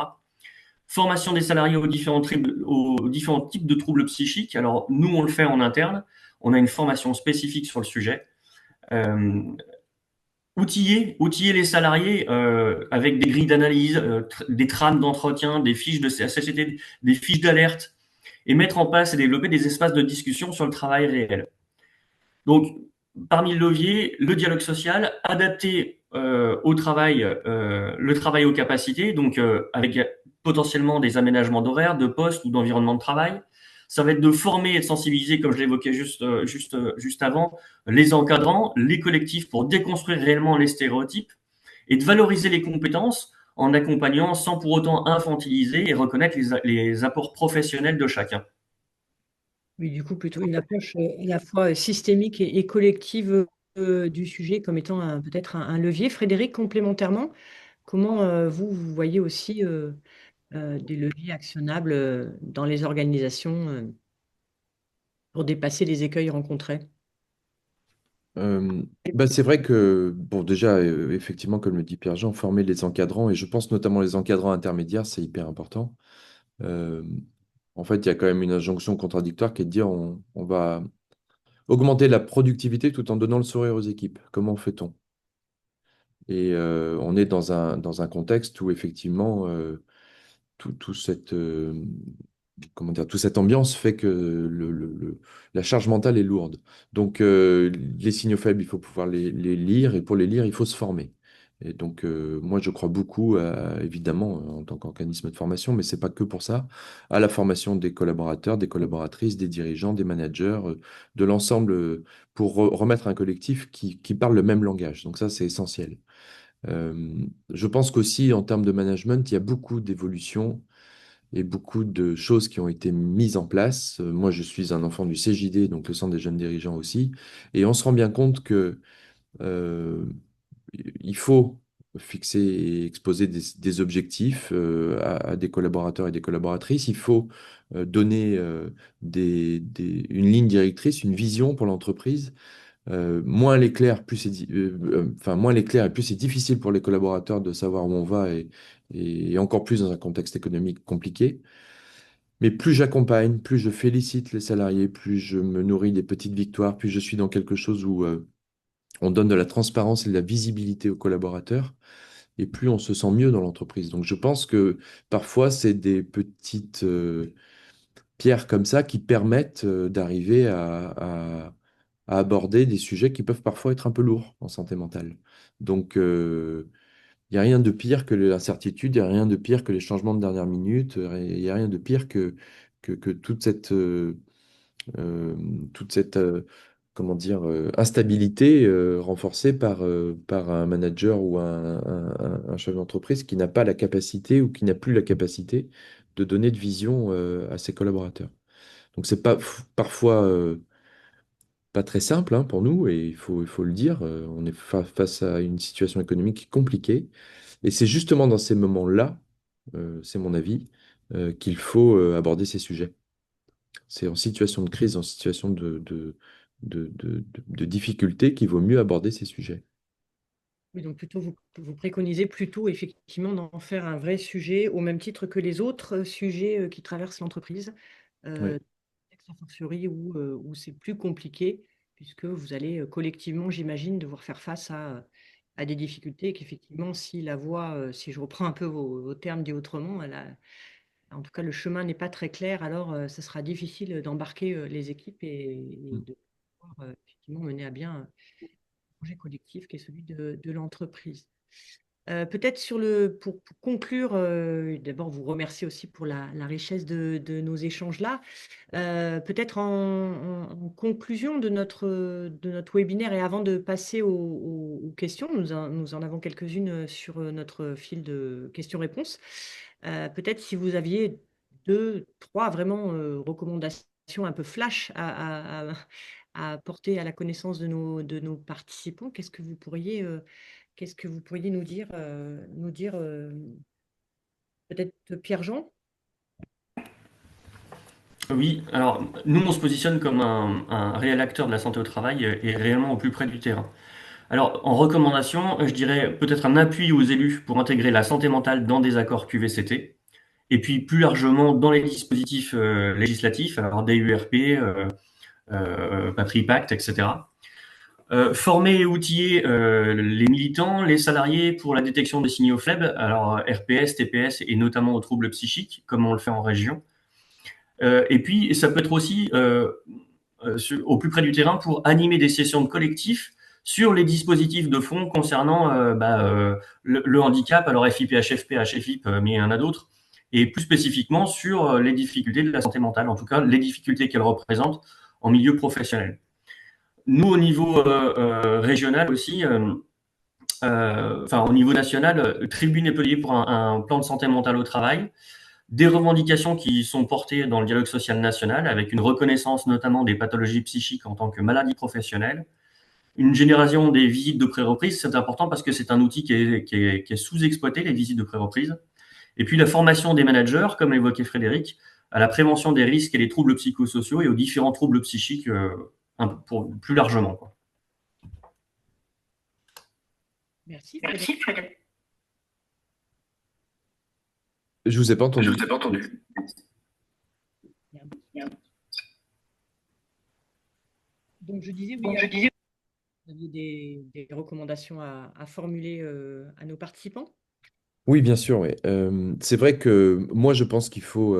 Formation des salariés aux différents types de troubles psychiques. Alors, nous, on le fait en interne. On a une formation spécifique sur le sujet. Outiller les salariés avec des grilles d'analyse, des trames d'entretien, des fiches de CHSCT, des fiches d'alerte, et mettre en place et développer des espaces de discussion sur le travail réel. Donc, parmi le levier, le dialogue social, adapter au travail, le travail aux capacités, donc avec potentiellement des aménagements d'horaires, de postes ou d'environnement de travail. Ça va être de former et de sensibiliser, comme je l'évoquais juste avant, les encadrants, les collectifs pour déconstruire réellement les stéréotypes et de valoriser les compétences en accompagnant sans pour autant infantiliser et reconnaître les apports professionnels de chacun. Oui, du coup, plutôt une approche à la fois systémique et collective du sujet comme étant peut-être un levier. Frédéric, complémentairement, comment vous voyez aussi des leviers actionnables dans les organisations pour dépasser les écueils rencontrés? C'est vrai que, bon, déjà, effectivement, comme le dit Pierre-Jean, former les encadrants, et je pense notamment les encadrants intermédiaires, c'est hyper important. Euh, En fait, il y a quand même une injonction contradictoire qui est de dire on va augmenter la productivité tout en donnant le sourire aux équipes. Comment fait-on? Et on est dans un contexte où effectivement, tout cette, comment dire, toute cette ambiance fait que la charge mentale est lourde. Donc, les signaux faibles, il faut pouvoir les lire, et pour les lire, il faut se former. Et donc, moi, je crois beaucoup, évidemment, en tant qu'organisme de formation, mais c'est pas que pour ça, à la formation des collaborateurs, des collaboratrices, des dirigeants, des managers, de l'ensemble, pour remettre un collectif qui parle le même langage. Donc ça, c'est essentiel. Je pense qu'aussi, en termes de management, il y a beaucoup d'évolutions et beaucoup de choses qui ont été mises en place. Moi, je suis un enfant du CJD, donc le Centre des jeunes dirigeants aussi, et on se rend bien compte que euh, il faut fixer et exposer des objectifs à des collaborateurs et des collaboratrices. Il faut donner une ligne directrice, une vision pour l'entreprise. Moins elle est claire, moins elle est claire et plus c'est difficile pour les collaborateurs de savoir où on va et encore plus dans un contexte économique compliqué. Mais plus j'accompagne, plus je félicite les salariés, plus je me nourris des petites victoires, plus je suis dans quelque chose où on donne de la transparence et de la visibilité aux collaborateurs, et plus on se sent mieux dans l'entreprise. Donc je pense que parfois, c'est des petites pierres comme ça qui permettent d'arriver à aborder des sujets qui peuvent parfois être un peu lourds en santé mentale. Donc, il n'y a rien de pire que l'incertitude, il n'y a rien de pire que les changements de dernière minute, il n'y a rien de pire que euh, toute cette comment dire, instabilité renforcée par un manager ou un chef d'entreprise qui n'a pas la capacité ou qui n'a plus la capacité de donner de vision à ses collaborateurs. Donc c'est pas parfois pas très simple hein, pour nous et il faut le dire, on est face à une situation économique compliquée et c'est justement dans ces moments-là, c'est mon avis, qu'il faut aborder ces sujets. C'est en situation de crise, en situation de difficulté qu'il vaut mieux aborder ces sujets. Oui, donc plutôt vous préconisez plutôt effectivement d'en faire un vrai sujet au même titre que les autres sujets qui traversent l'entreprise, Oui. a fortiori où c'est plus compliqué, puisque vous allez collectivement, j'imagine, devoir faire face à des difficultés, et qu'effectivement, si la voie, si je reprends un peu vos termes dit autrement, en tout cas, le chemin n'est pas très clair, alors ce sera difficile d'embarquer les équipes et Mm. de pouvoir effectivement mener à bien un projet collectif qui est celui de l'entreprise. Peut-être pour conclure, d'abord vous remercier aussi pour la richesse de nos échanges là. Peut-être en conclusion de notre webinaire et avant de passer aux questions, nous en avons quelques-unes sur notre fil de questions-réponses. Peut-être si vous aviez deux, trois vraiment recommandations un peu flash à apporter à la connaissance de nos participants, qu'est-ce que vous pourriez nous dire peut-être Pierre-Jean? Oui, alors nous, on se positionne comme un réel acteur de la santé au travail et réellement au plus près du terrain. Alors, en recommandation, je dirais peut-être un appui aux élus pour intégrer la santé mentale dans des accords QVCT, et puis plus largement dans les dispositifs législatifs, alors DURP, Patrie Pact, etc. Former et outiller les militants, les salariés pour la détection des signaux faibles, alors RPS, TPS et notamment aux troubles psychiques, comme on le fait en région. Et puis, ça peut être aussi au plus près du terrain pour animer des sessions de collectif sur les dispositifs de fond concernant le handicap, alors FIP, HFP, HFIP, mais il y en a d'autres, et plus spécifiquement sur les difficultés de la santé mentale, en tout cas les difficultés qu'elles représentent en milieu professionnel. Nous, au niveau régional aussi, enfin au niveau national, Tribune est plaider pour un plan de santé mentale au travail, des revendications qui sont portées dans le dialogue social national, avec une reconnaissance notamment des pathologies psychiques en tant que maladies professionnelles, une génération des visites de pré-reprise, c'est important parce que c'est un outil qui est sous-exploité, les visites de pré-reprise. Et puis la formation des managers, comme l'évoquait Frédéric, à la prévention des risques et des troubles psychosociaux et aux différents troubles psychiques plus largement, quoi. Merci, Merci, Frédéric. Frédéric. Je vous ai pas Je entendu. vous ai pas entendu. Donc, je disais, oui, Donc, je disais, vous aviez des recommandations à formuler à nos participants? Oui, bien sûr, oui. C'est vrai que moi, je pense qu'il faut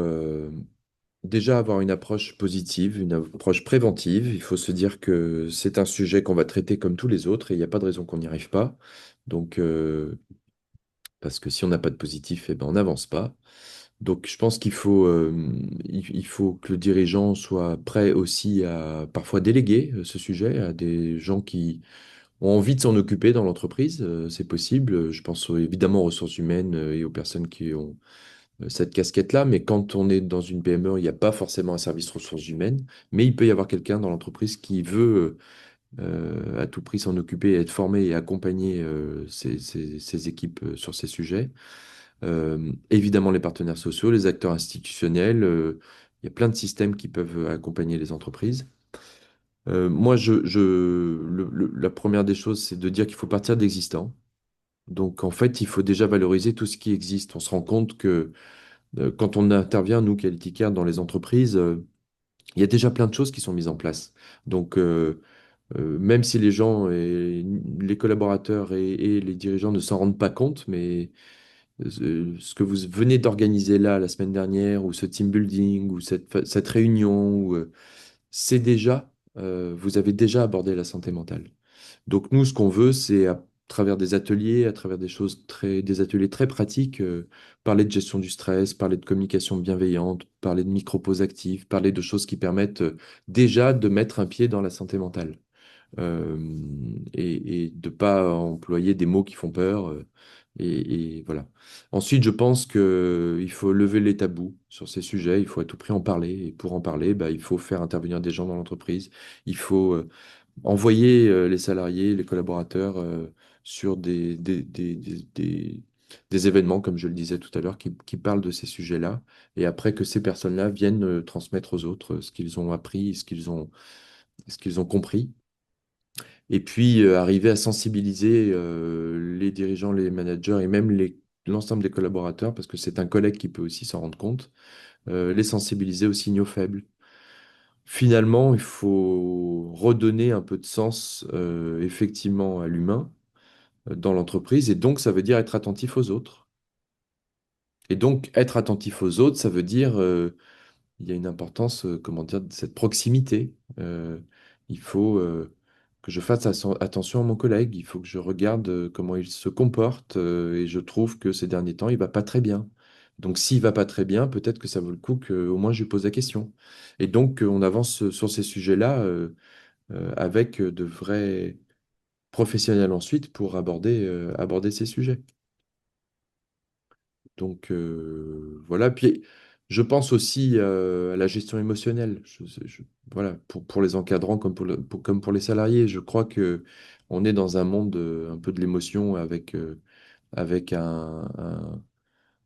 déjà avoir une approche positive, une approche préventive. Il faut se dire que c'est un sujet qu'on va traiter comme tous les autres et il n'y a pas de raison qu'on n'y arrive pas. Donc, parce que si on n'a pas de positif, eh ben, on n'avance pas. Donc, je pense il faut que le dirigeant soit prêt aussi à parfois déléguer ce sujet à des gens qui ont envie de s'en occuper dans l'entreprise. C'est possible. Je pense évidemment aux ressources humaines et aux personnes qui ont cette casquette-là. Mais quand on est dans une PME, il n'y a pas forcément un service ressources humaines. Mais il peut y avoir quelqu'un dans l'entreprise qui veut à tout prix s'en occuper, être formé et accompagner ces équipes sur ces sujets. Évidemment, les partenaires sociaux, les acteurs institutionnels, il y a plein de systèmes qui peuvent accompagner les entreprises. Moi, la première des choses, c'est de dire qu'il faut partir de l'existant. Donc, en fait, il faut déjà valoriser tout ce qui existe. On se rend compte que quand on intervient, nous, Quality Care, dans les entreprises, il y a déjà plein de choses qui sont mises en place. Donc, même si les gens, et les collaborateurs et les dirigeants ne s'en rendent pas compte, mais ce que vous venez d'organiser là la semaine dernière, ou ce team building, ou cette réunion, c'est déjà, vous avez déjà abordé la santé mentale. Donc nous, ce qu'on veut, c'est à travers des ateliers, à travers des ateliers très pratiques, parler de gestion du stress, parler de communication bienveillante, parler de micro-pauses actives, parler de choses qui permettent déjà de mettre un pied dans la santé mentale. Euh, et de pas employer des mots qui font peur. Et voilà. Ensuite, je pense qu'il faut lever les tabous sur ces sujets. Il faut à tout prix en parler. Et pour en parler, bah, il faut faire intervenir des gens dans l'entreprise. Il faut envoyer les salariés, les collaborateurs sur des événements, comme je le disais tout à l'heure, qui parlent de ces sujets-là. Et après que ces personnes-là viennent transmettre aux autres ce qu'ils ont appris, ce qu'ils ont compris. Et puis, arriver à sensibiliser les dirigeants, les managers et même l'ensemble des collaborateurs, parce que c'est un collègue qui peut aussi s'en rendre compte, les sensibiliser aux signaux faibles. Finalement, il faut redonner un peu de sens, effectivement, à l'humain dans l'entreprise. Et donc, ça veut dire être attentif aux autres. Et donc, être attentif aux autres, ça veut dire il y a une importance, comment dire, de cette proximité. Il faut que je fasse attention à mon collègue, il faut que je regarde comment il se comporte, et je trouve que ces derniers temps, il va pas très bien. Donc, s'il va pas très bien, peut-être que ça vaut le coup que au moins je lui pose la question. Et donc, on avance sur ces sujets-là avec de vrais professionnels ensuite pour aborder ces sujets. Donc voilà. Puis je pense aussi à la gestion émotionnelle. Voilà, pour les encadrants comme pour les salariés. Je crois que on est dans un monde un peu de l'émotion avec un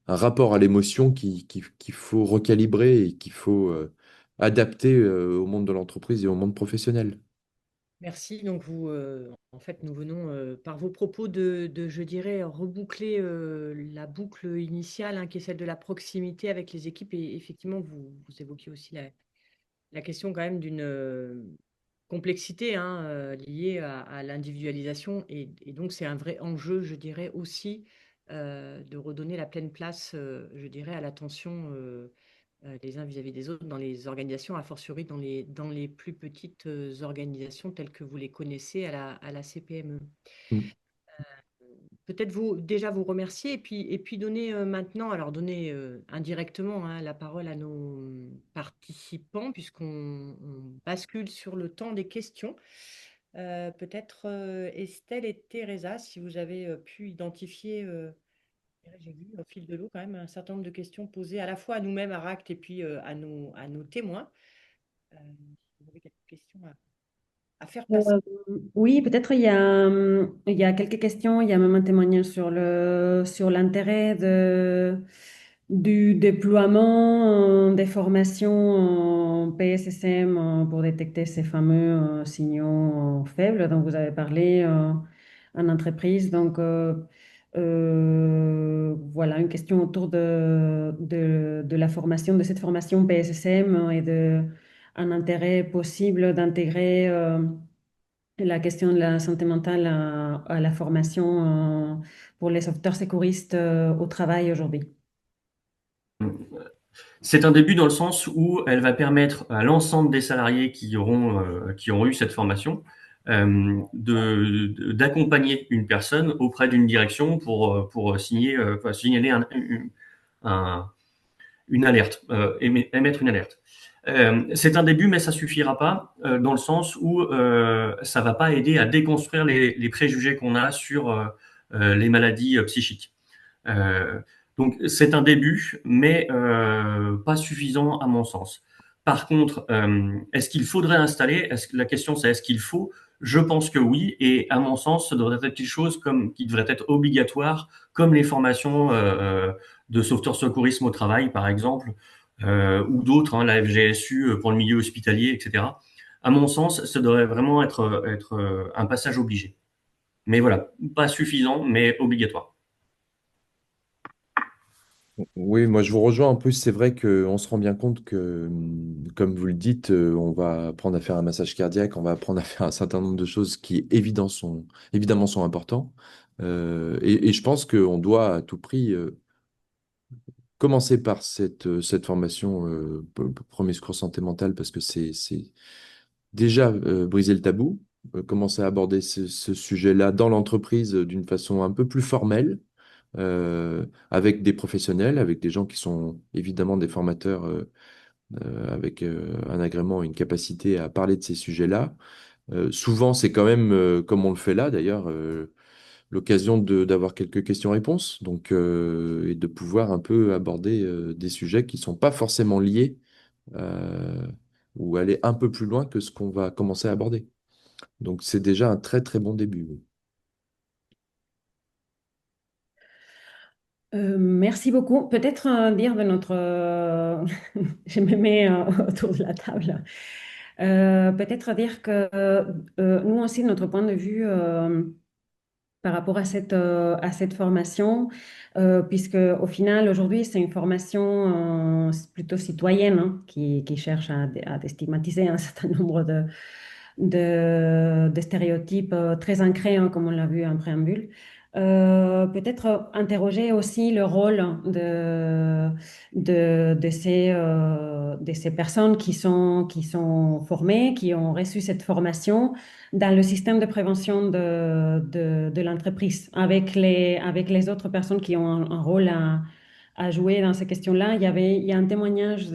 rapport à l'émotion qu'il faut recalibrer et qu'il faut adapter au monde de l'entreprise et au monde professionnel. Merci. Donc, en fait, nous venons, par vos propos, je dirais, reboucler la boucle initiale, hein, qui est celle de la proximité avec les équipes. Et effectivement, vous évoquiez aussi la question quand même d'une complexité, hein, liée à l'individualisation. Et donc, c'est un vrai enjeu, je dirais, aussi de redonner la pleine place, je dirais, à l'attention les uns vis-à-vis des autres dans les organisations, a fortiori dans les plus petites organisations telles que vous les connaissez à la CPME. Mm. Peut-être déjà vous remercier et puis donner maintenant, alors donner indirectement, hein, la parole à nos participants, puisqu'on bascule sur le temps des questions. Peut-être Estelle et Teresa, si vous avez pu identifier, j'ai vu au fil de l'eau quand même un certain nombre de questions posées à la fois à nous-mêmes, à RACT, et puis à nos témoins. Si vous avez quelques questions à faire passer. Euh, oui, peut-être il y a quelques questions, il y a même un témoignage sur l'intérêt du déploiement des formations en PSSM pour détecter ces fameux signaux faibles dont vous avez parlé en entreprise. Donc, voilà, une question autour de la formation, de cette formation PSSM et un intérêt possible d'intégrer la question de la santé mentale à la formation pour les sauveteurs secouristes au travail aujourd'hui. C'est un début dans le sens où elle va permettre à l'ensemble des salariés qui auront eu cette formation d'accompagner une personne auprès d'une direction pour signaler une alerte, émettre une alerte. C'est un début, mais ça suffira pas dans le sens où ça va pas aider à déconstruire les préjugés qu'on a sur les maladies psychiques. Donc c'est un début, mais pas suffisant à mon sens. Par contre, est-ce qu'il faudrait installer? La question c'est est-ce qu'il faut? Je pense que oui, et à mon sens, ça devrait être quelque chose qui devrait être obligatoire, comme les formations de sauveteur secourisme au travail, par exemple, ou d'autres, hein, la FGSU pour le milieu hospitalier, etc. À mon sens, ça devrait vraiment être un passage obligé. Mais voilà, pas suffisant, mais obligatoire. Oui, moi je vous rejoins en plus. C'est vrai qu'on se rend bien compte que, comme vous le dites, on va apprendre à faire un massage cardiaque, on va apprendre à faire un certain nombre de choses qui évidemment sont importants. Et je pense qu'on doit à tout prix commencer par cette formation premier secours santé mentale parce que c'est déjà briser le tabou, commencer à aborder ce sujet-là dans l'entreprise d'une façon un peu plus formelle avec des professionnels, avec des gens qui sont évidemment des formateurs avec un agrément et une capacité à parler de ces sujets-là. Souvent, c'est quand même, comme on le fait là d'ailleurs, l'occasion d'avoir quelques questions-réponses, donc, et de pouvoir un peu aborder des sujets qui ne sont pas forcément liés euh, ou aller un peu plus loin que ce qu'on va commencer à aborder. Donc, c'est déjà un très très bon début. Oui. Merci beaucoup. Peut-être dire de notre... je me mets autour de la table. Peut-être dire que nous aussi, de notre point de vue, par rapport à cette formation, puisque au final, aujourd'hui, c'est une formation plutôt citoyenne hein, qui cherche à déstigmatiser un certain nombre de stéréotypes très ancrés, hein, comme on l'a vu en préambule. Peut-être interroger aussi le rôle de ces personnes qui sont formées, qui ont reçu cette formation dans le système de prévention de l'entreprise, avec les autres personnes qui ont un rôle à jouer dans ces questions-là. Il y a un témoignage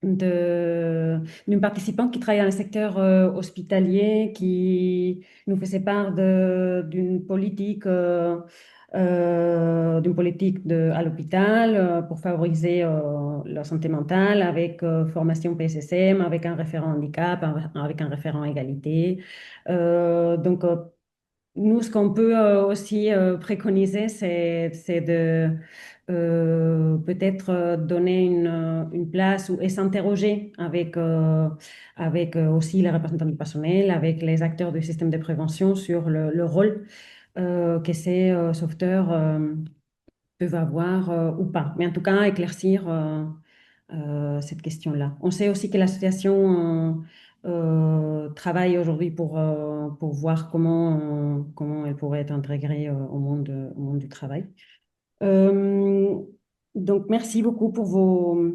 d'une participante qui travaille dans le secteur hospitalier, qui nous faisait part d'une politique à l'hôpital pour favoriser la santé mentale avec formation PSSM, avec un référent handicap, avec un référent égalité. Donc, nous, ce qu'on peut aussi préconiser, c'est de peut-être donner une place et s'interroger avec aussi les représentants du personnel, avec les acteurs du système de prévention sur le rôle que ces sauveteurs peuvent avoir ou pas. Mais en tout cas, éclaircir cette question-là. On sait aussi que l'association travaille aujourd'hui pour voir comment elle pourrait être intégrée au monde du travail. Euh, donc, merci beaucoup pour vos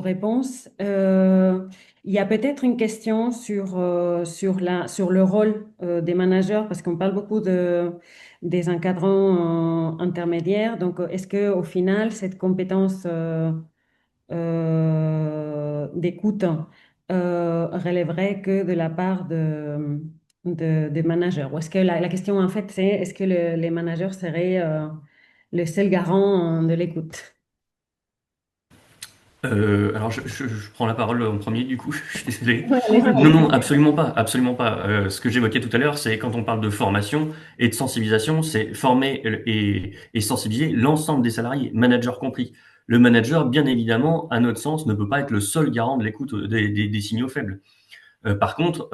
réponses. Il y a peut-être une question sur le rôle des managers, parce qu'on parle beaucoup des encadrants intermédiaires. Donc, est-ce que au final, cette compétence d'écoute relèverait que de la part des managers? Ou est-ce que la question, en fait, c'est est-ce que les managers seraient le seul garant de l'écoute? Alors, je prends la parole en premier, du coup, je suis désolé. Ouais, allez-y. Non, non, absolument pas, absolument pas. Ce que j'évoquais tout à l'heure, c'est quand on parle de formation et de sensibilisation, c'est former et sensibiliser l'ensemble des salariés, managers compris. Le manager, bien évidemment, à notre sens, ne peut pas être le seul garant de l'écoute des signaux faibles. Par contre,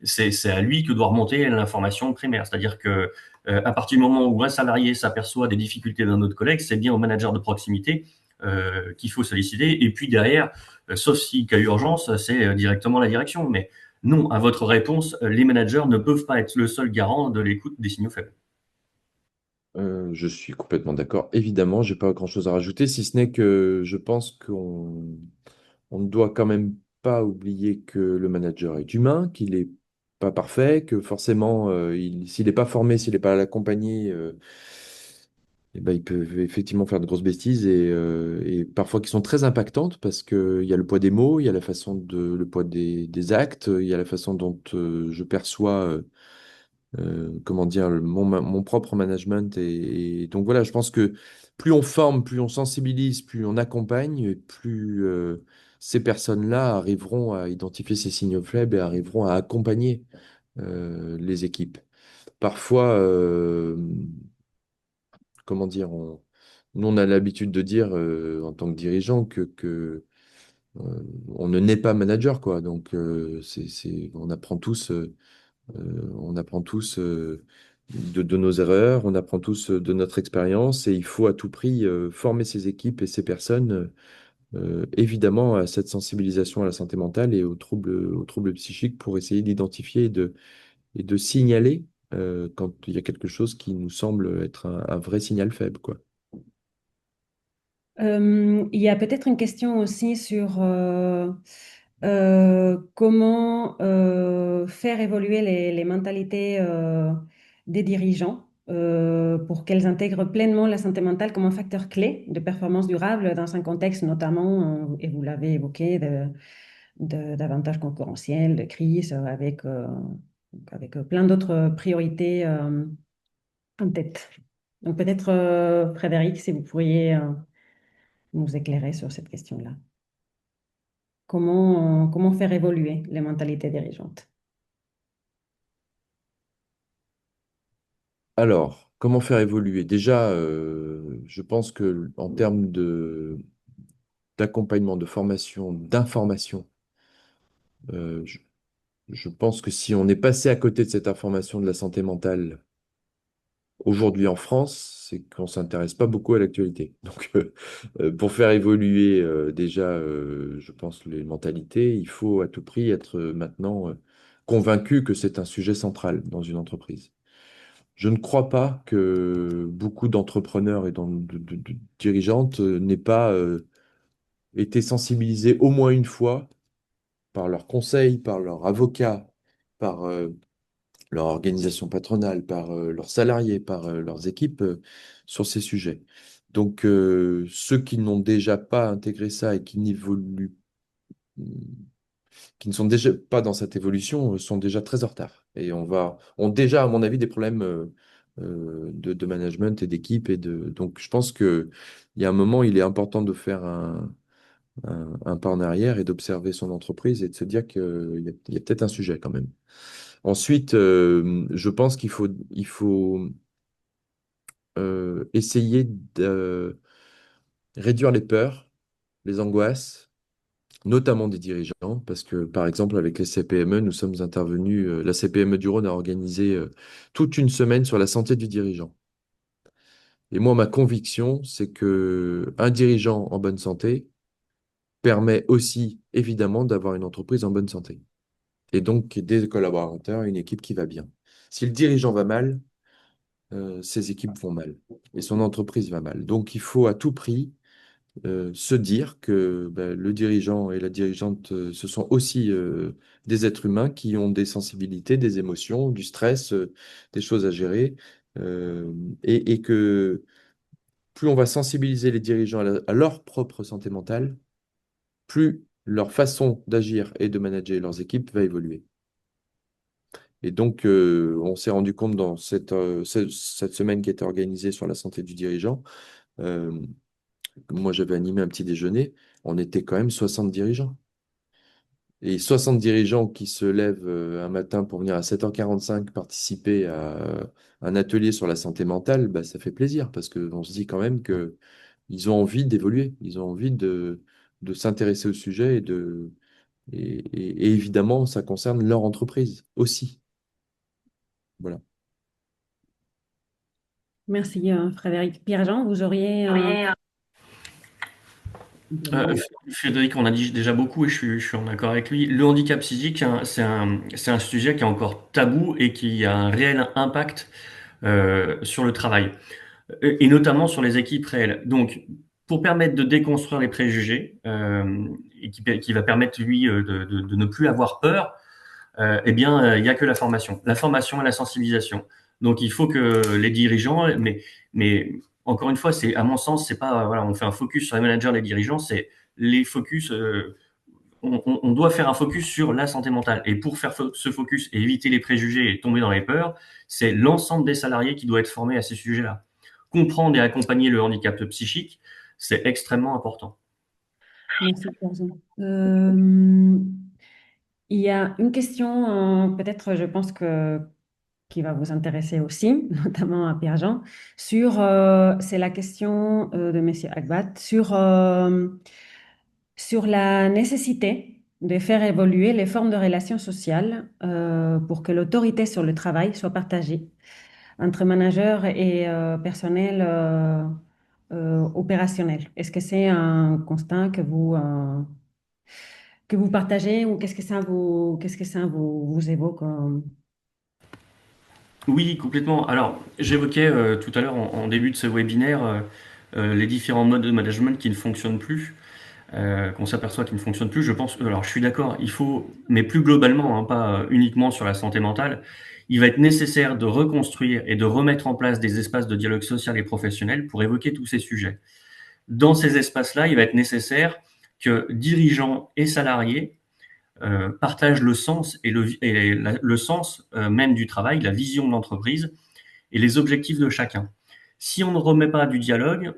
c'est à lui que doit remonter l'information primaire. C'est-à-dire que à partir du moment où un salarié s'aperçoit des difficultés d'un autre collègue, c'est bien au manager de proximité qu'il faut solliciter. Et puis derrière, sauf si cas urgence, c'est directement la direction. Mais non, à votre réponse, les managers ne peuvent pas être le seul garant de l'écoute des signaux faibles. Je suis complètement d'accord. Évidemment, j'ai pas grand-chose à rajouter, si ce n'est que je pense on ne doit quand même pas oublier que le manager est humain, qu'il n'est pas parfait, que forcément, s'il n'est pas formé, s'il n'est pas accompagné, eh ben, il peut effectivement faire de grosses bêtises et parfois qui sont très impactantes parce qu'il y a le poids des mots, il y a le poids des actes, il y a la façon dont je perçois comment dire, mon propre management. Et donc voilà, je pense que plus on forme, plus on sensibilise, plus on accompagne, plus ces personnes-là arriveront à identifier ces signaux faibles et arriveront à accompagner les équipes. Parfois, comment dire, nous on a l'habitude de dire en tant que dirigeant que on ne naît pas manager, quoi. Donc, on apprend tous de nos erreurs, on apprend tous de notre expérience, et il faut à tout prix former ces équipes et ces personnes, évidemment, à cette sensibilisation à la santé mentale et aux troubles psychiques pour essayer d'identifier et de signaler quand il y a quelque chose qui nous semble être un vrai signal faible, quoi. Il y a peut-être une question aussi sur comment faire évoluer les mentalités des dirigeants pour qu'elles intègrent pleinement la santé mentale comme un facteur clé de performance durable dans un contexte notamment, et vous l'avez évoqué, d'avantages concurrentiels, de crise, avec plein d'autres priorités en tête. Donc peut-être, Frédéric, si vous pourriez nous éclairer sur cette question-là. Comment faire évoluer les mentalités dirigeantes? Alors, comment faire évoluer? Déjà, je pense que en termes d'accompagnement, de formation, d'information, euh, je, je pense que si on est passé à côté de cette information de la santé mentale aujourd'hui en France, c'est qu'on ne s'intéresse pas beaucoup à l'actualité. Donc, pour faire évoluer déjà, je pense, les mentalités, il faut à tout prix être maintenant convaincu que c'est un sujet central dans une entreprise. Je ne crois pas que beaucoup d'entrepreneurs et de dirigeantes n'aient pas été sensibilisés au moins une fois par leurs conseils, par leurs avocats, par leur organisation patronale, par leurs salariés, par leurs équipes sur ces sujets. Donc, ceux qui n'ont déjà pas intégré ça et qui ne sont déjà pas dans cette évolution sont déjà très en retard. Et ont déjà, à mon avis, des problèmes de management et d'équipe. Donc, je pense qu'il y a un moment, il est important de faire un pas en arrière et d'observer son entreprise et de se dire qu'il y a peut-être un sujet quand même. Ensuite, je pense qu'il faut essayer de réduire les peurs, les angoisses, notamment des dirigeants, parce que par exemple avec les CPME, nous sommes intervenus, la CPME du Rhône a organisé toute une semaine sur la santé du dirigeant. Et moi, ma conviction, c'est que un dirigeant en bonne santé permet aussi, évidemment, d'avoir une entreprise en bonne santé. Et donc des collaborateurs, une équipe qui va bien. Si le dirigeant va mal, ses équipes vont mal et son entreprise va mal. Donc, il faut à tout prix se dire que ben, le dirigeant et la dirigeante, ce sont aussi des êtres humains qui ont des sensibilités, des émotions, du stress, des choses à gérer, euh, et que plus on va sensibiliser les dirigeants à leur propre santé mentale, plus leur façon d'agir et de manager leurs équipes va évoluer. Et donc, on s'est rendu compte dans cette semaine qui était organisée sur la santé du dirigeant. euh, Moi, j'avais animé un petit déjeuner. On était quand même 60 dirigeants. Et 60 dirigeants qui se lèvent un matin pour venir à 7h45 participer à un atelier sur la santé mentale, bah, ça fait plaisir parce qu'on se dit quand même que ils ont envie d'évoluer, ils ont envie de s'intéresser au sujet et évidemment, ça concerne leur entreprise aussi. Voilà. Merci, Frédéric. Pierre-Jean, vous auriez Euh, Frédéric, on a dit déjà beaucoup et je suis en accord avec lui. Le handicap physique, hein, c'est un sujet qui est encore tabou et qui a un réel impact sur le travail, et notamment sur les équipes réelles. Donc, pour permettre de déconstruire les préjugés, et qui va permettre, lui, de ne plus avoir peur, eh bien, il n'y a que la formation et la sensibilisation. Donc, il faut que les dirigeants, mais encore une fois, c'est à mon sens, c'est pas, voilà, on fait un focus sur les managers, les dirigeants, c'est les focus. On doit faire un focus sur la santé mentale. Et pour faire ce focus et éviter les préjugés et tomber dans les peurs, c'est l'ensemble des salariés qui doit être formé à ces sujets-là. Comprendre et accompagner le handicap psychique, c'est extrêmement important. Merci, Pierre-Jean. Il y a une question, peut-être, je pense qui va vous intéresser aussi, notamment à Pierre-Jean, c'est la question de Monsieur Agbat sur la nécessité de faire évoluer les formes de relations sociales pour que l'autorité sur le travail soit partagée entre managers et personnel opérationnel. Est-ce que c'est un constat que vous partagez ou qu'est-ce que ça vous évoque Oui, complètement. Alors, j'évoquais tout à l'heure en début de ce webinaire les différents modes de management qui ne fonctionnent plus, qu'on s'aperçoit qu'ils ne fonctionnent plus. Je pense, alors je suis d'accord, il faut, mais plus globalement, hein, pas uniquement sur la santé mentale, il va être nécessaire de reconstruire et de remettre en place des espaces de dialogue social et professionnel pour évoquer tous ces sujets. Dans ces espaces-là, il va être nécessaire que dirigeants et salariés partagent le sens le sens même du travail, la vision de l'entreprise et les objectifs de chacun. Si on ne remet pas du dialogue,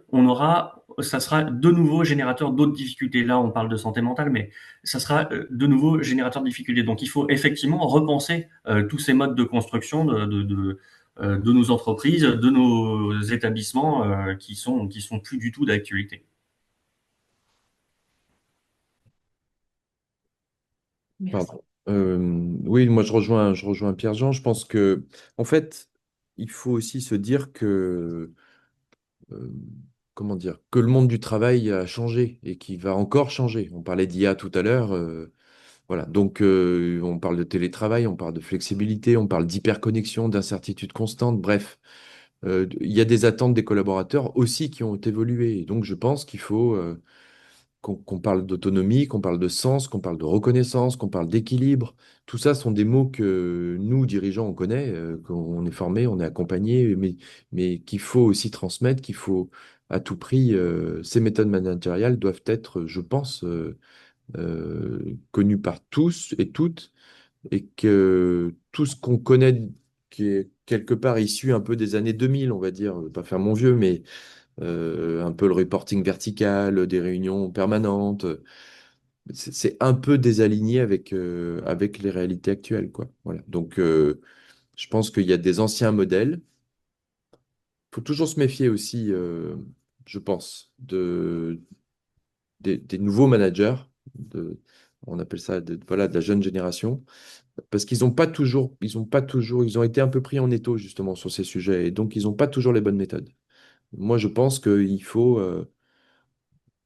ça sera de nouveau générateur d'autres difficultés. Là, on parle de santé mentale, mais ça sera de nouveau générateur de difficultés. Donc, il faut effectivement repenser tous ces modes de construction de nos entreprises, de nos établissements qui sont plus du tout d'actualité. Merci. Pardon. Oui, moi je rejoins Pierre-Jean. Je pense que, en fait, il faut aussi se dire que, euh, comment dire, que le monde du travail a changé et qu'il va encore changer. On parlait d'IA tout à l'heure. Voilà. Donc, on parle de télétravail, on parle de flexibilité, on parle d'hyperconnexion, d'incertitude constante. Bref, il y a des attentes des collaborateurs aussi qui ont évolué. Et donc, je pense qu'il faut qu'on parle d'autonomie, qu'on parle de sens, qu'on parle de reconnaissance, qu'on parle d'équilibre. Tout ça sont des mots que nous, dirigeants, on connaît, qu'on est formés, on est accompagnés, mais qu'il faut aussi transmettre, qu'il faut à tout prix, ces méthodes managériales doivent être, je pense, connues par tous et toutes, et que tout ce qu'on connaît, qui est quelque part issu un peu des années 2000, on va dire, je vais pas faire mon vieux, mais un peu le reporting vertical, des réunions permanentes. C'est un peu désaligné avec les réalités actuelles, quoi. Voilà. Donc, je pense qu'il y a des anciens modèles. Il faut toujours se méfier aussi, je pense, des nouveaux managers. On appelle ça voilà, de la jeune génération, parce qu'ils n'ont pas toujours, ils ont été un peu pris en étau justement sur ces sujets, et donc ils n'ont pas toujours les bonnes méthodes. Moi, je pense qu'il faut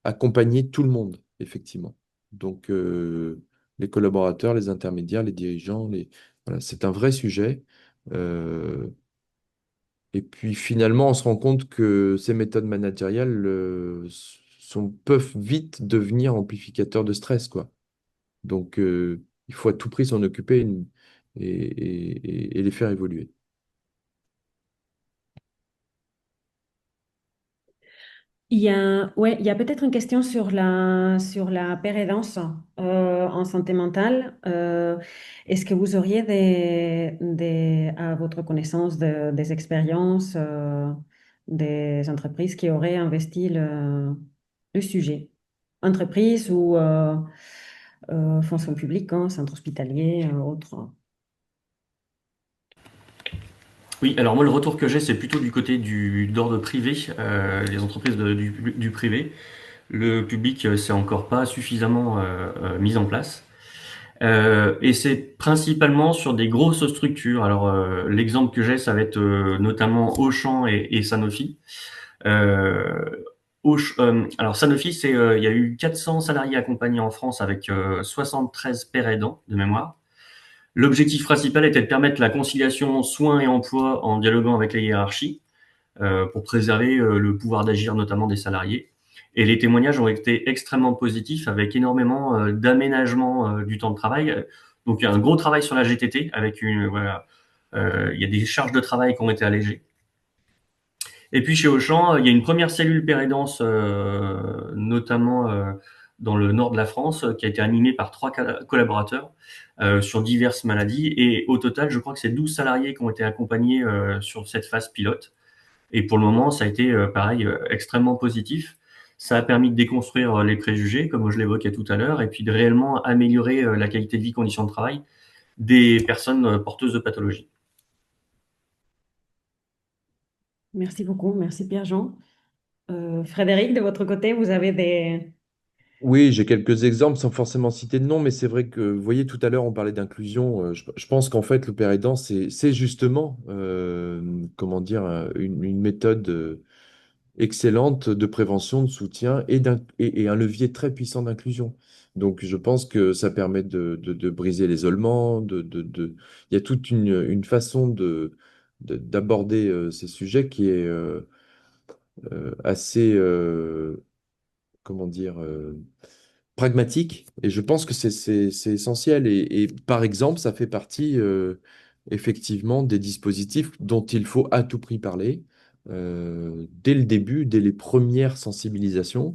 accompagner tout le monde, effectivement. Donc, les collaborateurs, les intermédiaires, les dirigeants, voilà, c'est un vrai sujet. Euh, et puis, finalement, on se rend compte que ces méthodes managériales peuvent vite devenir amplificateurs de stress, quoi. Donc, il faut à tout prix s'en occuper et les faire évoluer. Ouais, il y a peut-être une question sur la pérédance en santé mentale. Est-ce que vous auriez à votre connaissance des expériences des entreprises qui auraient investi le sujet? Entreprises ou fonction publique, hein, centre hospitalier, autres. Oui, alors moi le retour que j'ai c'est plutôt du côté d'ordre privé, les entreprises du privé. Le public c'est encore pas suffisamment mis en place. Et c'est principalement sur des grosses structures. Alors l'exemple que j'ai ça va être notamment Auchan et Sanofi. Euh, alors Sanofi il y a eu 400 salariés accompagnés en France avec 73 pairs aidants de mémoire. L'objectif principal était de permettre la conciliation soins et emploi en dialoguant avec les hiérarchies pour préserver le pouvoir d'agir notamment des salariés. Et les témoignages ont été extrêmement positifs avec énormément d'aménagement du temps de travail. Donc il y a un gros travail sur la GTT avec voilà, il y a des charges de travail qui ont été allégées. Et puis chez Auchan, il y a une première cellule pérédance, notamment dans le nord de la France, qui a été animée par 3 collaborateurs sur diverses maladies. Et au total, je crois que c'est 12 salariés qui ont été accompagnés sur cette phase pilote. Et pour le moment, ça a été pareil, extrêmement positif. Ça a permis de déconstruire les préjugés, comme je l'évoquais tout à l'heure, et puis de réellement améliorer la qualité de vie, conditions de travail des personnes porteuses de pathologies. Merci beaucoup, merci Pierre-Jean. Frédéric, de votre côté, vous avez Oui, j'ai quelques exemples sans forcément citer de nom, mais c'est vrai que, vous voyez, tout à l'heure, on parlait d'inclusion. Je pense qu'en fait, le père aidant, c'est justement, comment dire, une méthode excellente de prévention, de soutien et un levier très puissant d'inclusion. Donc, je pense que ça permet de briser l'isolement, il y a toute une façon d'aborder ces sujets qui est assez, comment dire, pragmatique. Et je pense que c'est essentiel. Et par exemple, ça fait partie effectivement des dispositifs dont il faut à tout prix parler dès le début, dès les premières sensibilisations,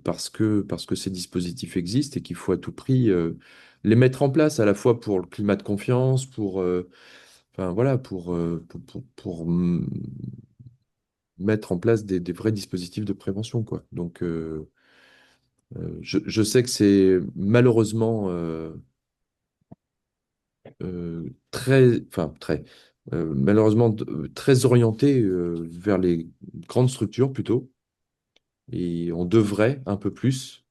parce que ces dispositifs existent et qu'il faut à tout prix les mettre en place, à la fois pour le climat de confiance, enfin, voilà, pour mettre en place des vrais dispositifs de prévention, quoi. Donc, je sais que c'est malheureusement malheureusement très orienté vers les grandes structures plutôt. Et on devrait un peu plus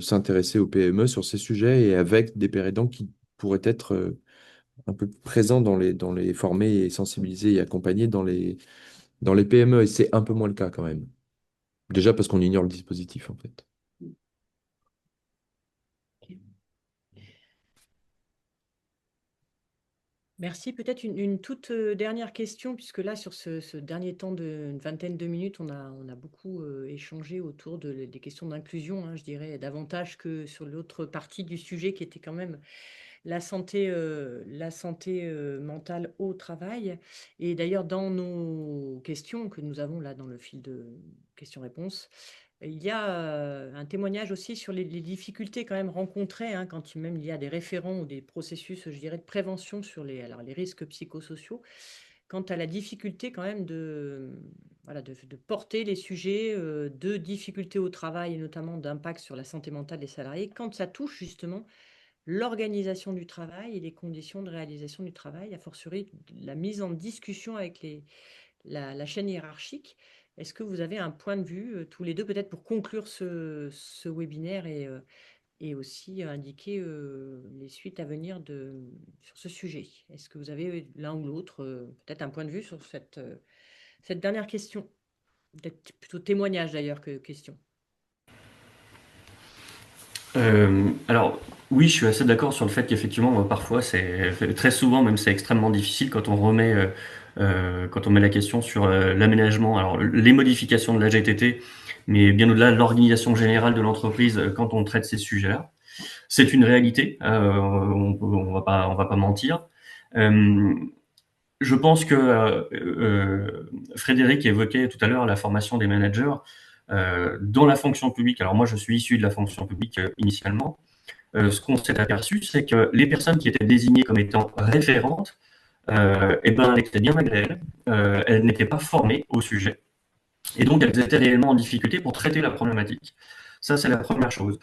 s'intéresser aux PME sur ces sujets et avec des pères aidants qui pourraient être un peu présents dans les former et sensibiliser et accompagner dans les PME. Et c'est un peu moins le cas quand même. Déjà parce qu'on ignore le dispositif en fait. Merci. Peut-être une toute dernière question, puisque là, sur ce dernier temps d'une vingtaine de minutes, on a beaucoup échangé autour des questions d'inclusion, hein, je dirais, davantage que sur l'autre partie du sujet qui était quand même la santé mentale au travail. Et d'ailleurs, dans nos questions que nous avons là dans le fil de questions-réponses, il y a un témoignage aussi sur les difficultés quand même rencontrées, hein, quand même il y a des référents ou des processus, je dirais, de prévention sur les risques psychosociaux, quant à la difficulté quand même voilà, de porter les sujets de difficultés au travail et notamment d'impact sur la santé mentale des salariés, quand ça touche justement l'organisation du travail et les conditions de réalisation du travail, a fortiori la mise en discussion avec la chaîne hiérarchique. Est-ce que vous avez un point de vue, tous les deux, peut-être pour conclure ce webinaire et aussi indiquer les suites à venir sur ce sujet? Est-ce que vous avez l'un ou l'autre, peut-être un point de vue sur cette dernière question? Peut-être plutôt témoignage d'ailleurs que question. Alors, oui, je suis assez d'accord sur le fait qu'effectivement, parfois, très souvent même, c'est extrêmement difficile quand on met la question sur l'aménagement, alors les modifications de la GTT, mais bien au-delà, l'organisation générale de l'entreprise quand on traite ces sujets-là. C'est une réalité, on va pas mentir. Euh, je pense que Frédéric évoquait tout à l'heure la formation des managers dans la fonction publique. Alors moi, je suis issu de la fonction publique initialement. Ce qu'on s'est aperçu, c'est que les personnes qui étaient désignées comme étant référentes, eh ben, elles étaient bien malgré elles. Elles n'étaient pas formées au sujet. Et donc, elles étaient réellement en difficulté pour traiter la problématique. Ça, c'est la première chose.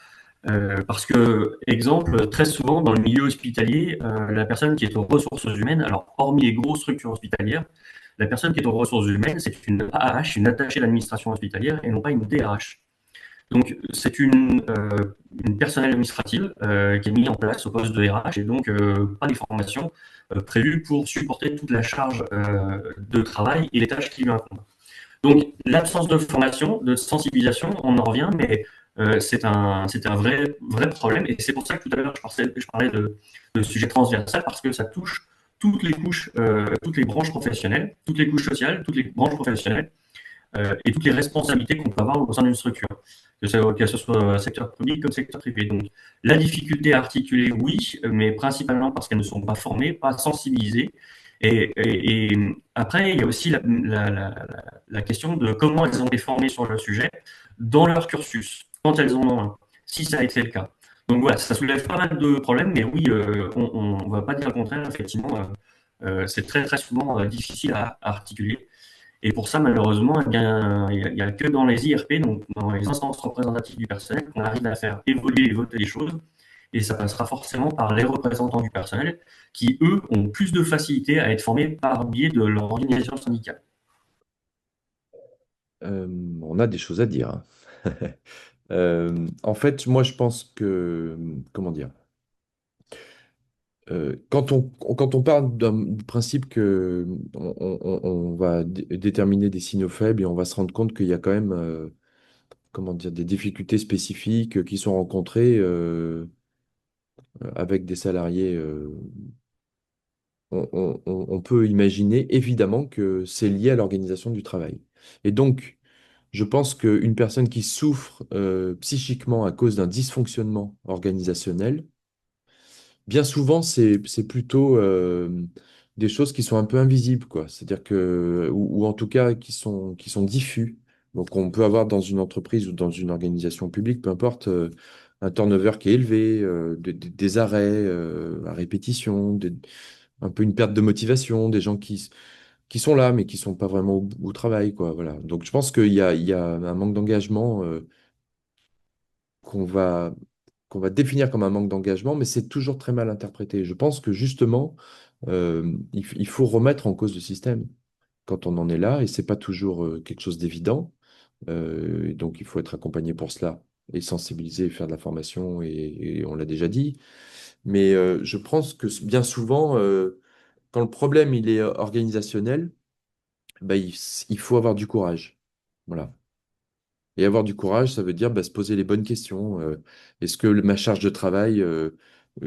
Parce que, exemple, très souvent dans le milieu hospitalier, la personne qui est aux ressources humaines, alors hormis les grosses structures hospitalières, la personne qui est aux ressources humaines, c'est une AH, une attachée d'administration hospitalière, et non pas une DRH. Donc, c'est une personnelle administrative qui est mise en place au poste de RH et donc pas des formations prévues pour supporter toute la charge de travail et les tâches qui lui incombent. Donc, l'absence de formation, de sensibilisation, on en revient, mais c'est un vrai problème. Et c'est pour ça que tout à l'heure, je parlais de sujet transversal, parce que ça touche toutes les couches, toutes les branches professionnelles, toutes les couches sociales, toutes les branches professionnelles et toutes les responsabilités qu'on peut avoir au sein d'une structure, que ce soit secteur public comme secteur privé. Donc, la difficulté à articuler, oui, mais principalement parce qu'elles ne sont pas formées, pas sensibilisées. Et après, il y a aussi la question de comment elles ont été formées sur le sujet dans leur cursus, quand elles en ont un, si ça a été le cas. Donc voilà, ça soulève pas mal de problèmes, mais oui, on ne va pas dire le contraire, effectivement, c'est très très souvent difficile à articuler. Et pour ça, malheureusement, eh bien, il n'y a que dans les IRP, donc dans les instances représentatives du personnel, qu'on arrive à faire évoluer et voter les choses. Et ça passera forcément par les représentants du personnel qui, eux, ont plus de facilité à être formés par biais de leur organisation syndicale. On a des choses à dire, hein. En fait, moi, je pense que, comment dire, quand on parle du principe que on va déterminer des signaux faibles et on va se rendre compte qu'il y a quand même, comment dire, des difficultés spécifiques qui sont rencontrées avec des salariés, on peut imaginer évidemment que c'est lié à l'organisation du travail. Et donc, je pense qu'une personne qui souffre psychiquement à cause d'un dysfonctionnement organisationnel, bien souvent, c'est plutôt des choses qui sont un peu invisibles, quoi. C'est-à-dire que, ou en tout cas, qui sont diffus. Donc, on peut avoir dans une entreprise ou dans une organisation publique, peu importe, un turnover qui est élevé, des arrêts à répétition, un peu une perte de motivation, des gens qui sont là, mais qui sont pas vraiment au travail, quoi. Voilà. Donc, je pense qu'il y a un manque d'engagement qu'on va, qu'on va définir comme un manque d'engagement, mais c'est toujours très mal interprété. Je pense que justement, il faut remettre en cause le système quand on en est là, et c'est pas toujours quelque chose d'évident. Et donc, il faut être accompagné pour cela, et sensibiliser, faire de la formation, et on l'a déjà dit. Mais je pense que bien souvent, quand le problème il est organisationnel, bah, il faut avoir du courage. Voilà. Et avoir du courage, ça veut dire se poser les bonnes questions. Est-ce que ma charge de travail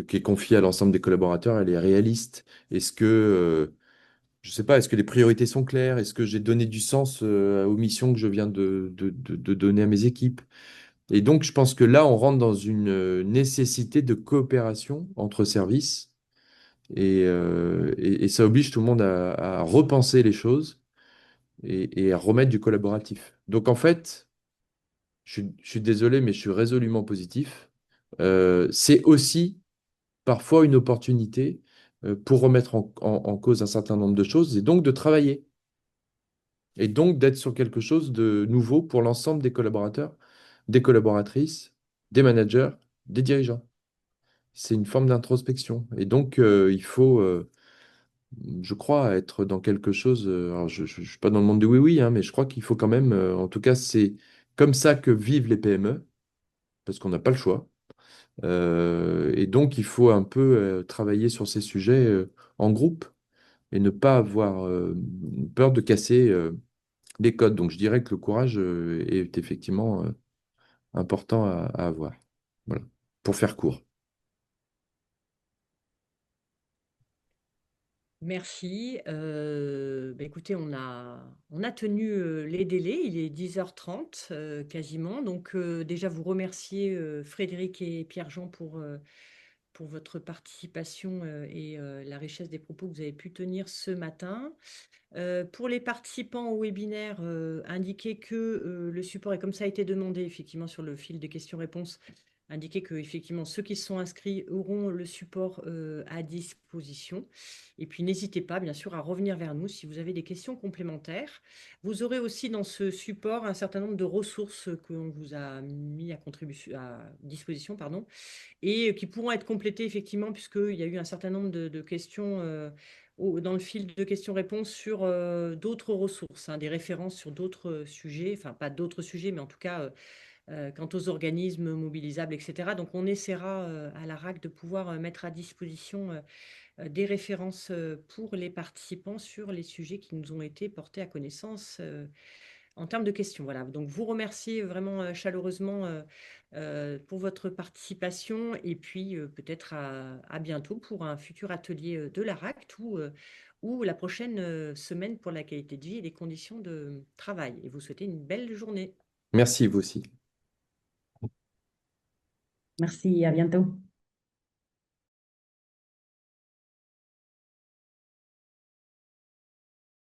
qui est confiée à l'ensemble des collaborateurs, elle est réaliste? Est-ce que, je sais pas, est-ce que les priorités sont claires? Est-ce que j'ai donné du sens aux missions que je viens de donner à mes équipes? Et donc, je pense que là, on rentre dans une nécessité de coopération entre services et ça oblige tout le monde à repenser les choses et à remettre du collaboratif. Donc, en fait, je suis désolé, mais je suis résolument positif. C'est aussi parfois une opportunité pour remettre en cause un certain nombre de choses et donc de travailler. Et donc d'être sur quelque chose de nouveau pour l'ensemble des collaborateurs, des collaboratrices, des managers, des dirigeants. C'est une forme d'introspection. Et donc, il faut, je crois, être dans quelque chose. Alors, je ne suis pas dans le monde du oui-oui, hein, mais je crois qu'il faut quand même, en tout cas, c'est comme ça que vivent les PME, parce qu'on n'a pas le choix. Et donc, il faut un peu travailler sur ces sujets en groupe et ne pas avoir peur de casser les codes. Donc, je dirais que le courage est effectivement important à avoir. Voilà, pour faire court. Merci. Écoutez, on a tenu les délais. Il est 10h30 quasiment. Donc, déjà, vous remercier Frédéric et Pierre-Jean pour votre participation et la richesse des propos que vous avez pu tenir ce matin. Pour les participants au webinaire, indiquer que le support, et comme ça a été demandé effectivement sur le fil des questions-réponses, indiquer que effectivement ceux qui se sont inscrits auront le support à disposition. Et puis n'hésitez pas bien sûr à revenir vers nous si vous avez des questions complémentaires. Vous aurez aussi dans ce support un certain nombre de ressources que l'on vous a mis à disposition, pardon, et qui pourront être complétées effectivement puisqu'il y a eu un certain nombre de questions dans le fil de questions-réponses sur d'autres ressources, hein, des références sur d'autres sujets, enfin pas d'autres sujets, mais en tout cas quant aux organismes mobilisables, etc. Donc on essaiera à la RAC de pouvoir mettre à disposition des références pour les participants sur les sujets qui nous ont été portés à connaissance en termes de questions. Voilà. Donc vous remercier vraiment chaleureusement pour votre participation et puis peut-être à bientôt pour un futur atelier de la RACT ou la prochaine semaine pour la qualité de vie et les conditions de travail. Et vous souhaitez une belle journée. Merci, vous aussi. Merci, à bientôt.